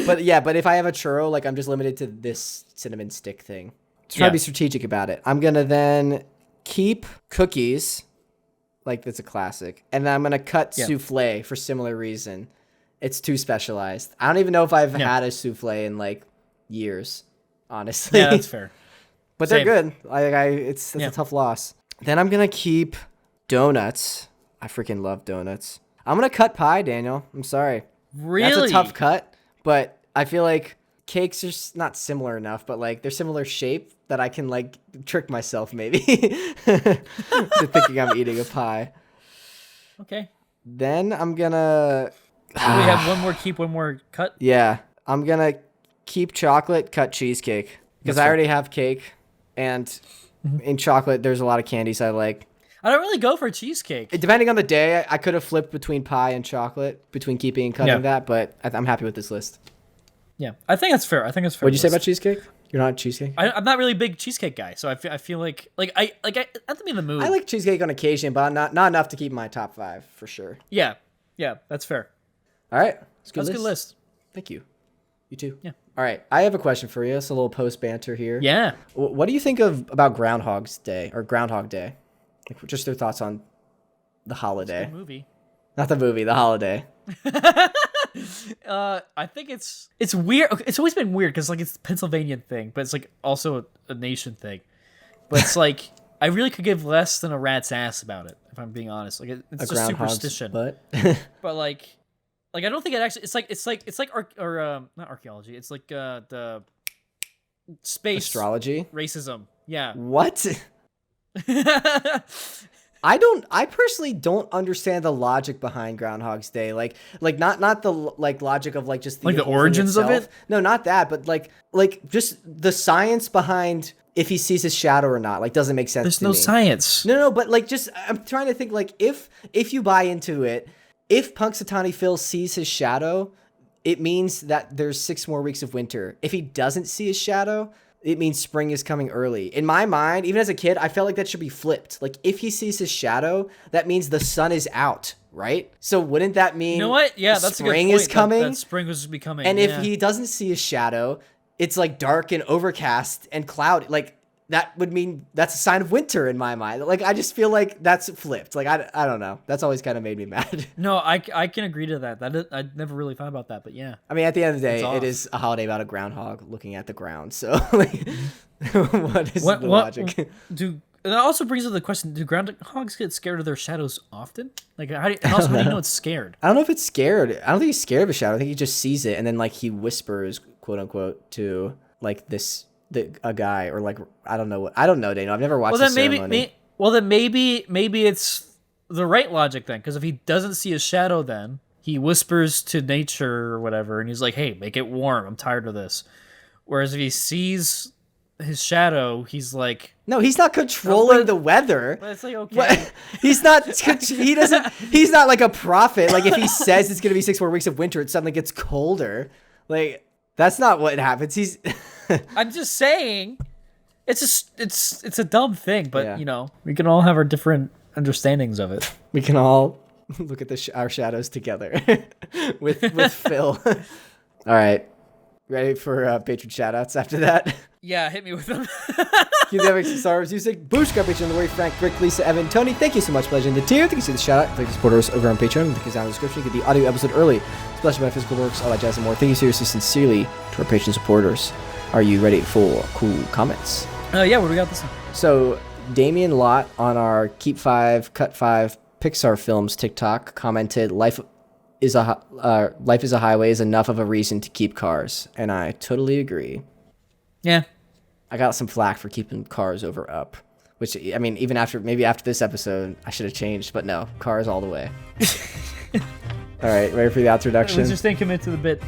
but if I have a churro, like I'm just limited to this cinnamon stick thing. Try to be strategic about it. I'm gonna then keep cookies, like that's a classic, and then I'm gonna cut souffle for similar reason. It's too specialized. I don't even know if I've had a souffle in like years, honestly. Yeah, that's fair. But Same. they're good. It's a tough loss. Then I'm gonna keep donuts. I freaking love donuts. I'm gonna cut pie, Daniel. I'm sorry. Really? That's a tough cut, but I feel like cakes are not similar enough, but like they're similar shape that I can like trick myself maybe to thinking I'm eating a pie. Okay. Then I'm gonna. We have one more keep, one more cut. Yeah, I'm gonna keep chocolate, cut cheesecake because I already have cake, and in chocolate there's a lot of candies I like. I don't really go for cheesecake. Depending on the day, I could have flipped between pie and chocolate, between keeping and cutting that, but I'm happy with this list. Yeah, I think that's fair. What'd you say about cheesecake? You're not a cheesecake? I'm not really a big cheesecake guy, so I feel like I have to be in the mood. I like cheesecake on occasion, but not enough to keep my top 5 for sure. Yeah, that's fair. All right, That's a good list. Thank you. You too. Yeah. All right, I have a question for you. It's a little post banter here. Yeah. What do you think about Groundhog's Day or Groundhog Day? Like, just your thoughts on the holiday. Good movie. Not the movie, the holiday. I think it's weird. Okay, it's always been weird because like it's a Pennsylvanian thing, but it's like also a nation thing. But it's like I really could give less than a rat's ass about it if I'm being honest. Like it's just superstition. Butt. But like I don't think it actually. It's like not archaeology. It's like the space Astrology. racism. Yeah. What? I personally don't understand the logic behind Groundhog's Day. Like not the like logic of like just Like the whole thing origins of itself. it? No, not that, but like just the science behind if he sees his shadow or not. Like doesn't make sense. There's to no me. science. No, but like just I'm trying to think like if you buy into it, if Punxsutawney Phil sees his shadow, it means that there's 6 more weeks of winter. If he doesn't see his shadow, it means spring is coming early. In my mind, even as a kid, I felt like that should be flipped. Like if he sees his shadow, that means the sun is out, right? So wouldn't that mean You know what? Yeah, that's a good spring point. is coming? That spring was becoming. And yeah. if he doesn't see his shadow, it's like dark and overcast and cloudy. Like that would mean that's a sign of winter in my mind. Like I just feel like that's flipped. Like I don't know. That's always kind of made me mad. No, I can agree to that. I never really thought about that, but yeah. I mean, at the end of the day, It's off. it is a holiday about a groundhog looking at the ground. So like, what is the logic? And that also brings up the question: do groundhogs get scared of their shadows often? Like, how do you know it's scared? I don't know if it's scared. I don't think he's scared of a shadow. I think he just sees it and then like he whispers, quote unquote, to like a guy or like I don't know, Daniel. I've never watched the ceremony. Then maybe it's the right logic then, because if he doesn't see a shadow, then he whispers to nature or whatever, and he's like, "Hey, make it warm. I'm tired of this." Whereas if he sees his shadow, he's like, no, he's not controlling the weather. But it's like, okay. What? He's not. He doesn't. He's not like a prophet. Like if he says it's gonna be 6 more weeks of winter, it suddenly gets colder. Like that's not what happens. He's. I'm just saying, it's a dumb thing, but you know, we can all have our different understandings of it. We can all look at our shadows together with Phil. All right, ready for Patron shoutouts after that? Yeah, hit me with them. Keep the epic Star Wars music. Boosh, got Patreon, the way Frank, Rick, Lisa, Evan, Tony. Thank you so much for pledging the tier. Thank you for the shout out. Thank you supporters over on Patreon. Link is down in the description. Get the audio episode early. Splash by physical works, all that jazz and more. Thank you seriously, sincerely to our Patreon supporters. Are you ready for cool comments? Yeah, what do we got this time? So Damien Lott on our Keep 5, Cut 5 Pixar Films TikTok commented, life is a highway is enough of a reason to keep cars. And I totally agree. Yeah. I got some flack for keeping cars over up, which, I mean, even after this episode, I should have changed, but no, cars all the way. All right, ready for the introduction? Let's just stay committed to the bit.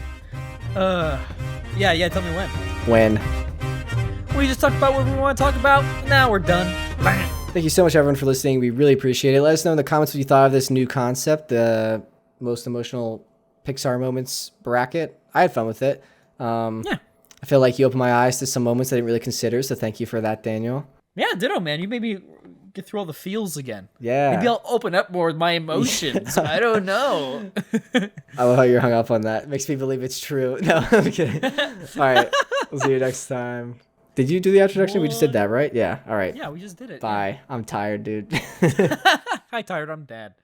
Yeah, tell me when. When? We just talked about what we want to talk about. Now we're done. Thank you so much, everyone, for listening. We really appreciate it. Let us know in the comments what you thought of this new concept, the most emotional Pixar moments bracket. I had fun with it. Yeah. I feel like you opened my eyes to some moments I didn't really consider, so thank you for that, Daniel. Yeah, ditto, man. You made me get through all the feels again. Yeah. Maybe I'll open up more with my emotions. I don't know. I love how you're hung up on that. It makes me believe it's true. No, I'm kidding. All right. We'll see you next time. Did you do the introduction? We just did that, right? Yeah. All right. Yeah, we just did it. Bye. Yeah. I'm tired, dude. Hi, tired. I'm dad.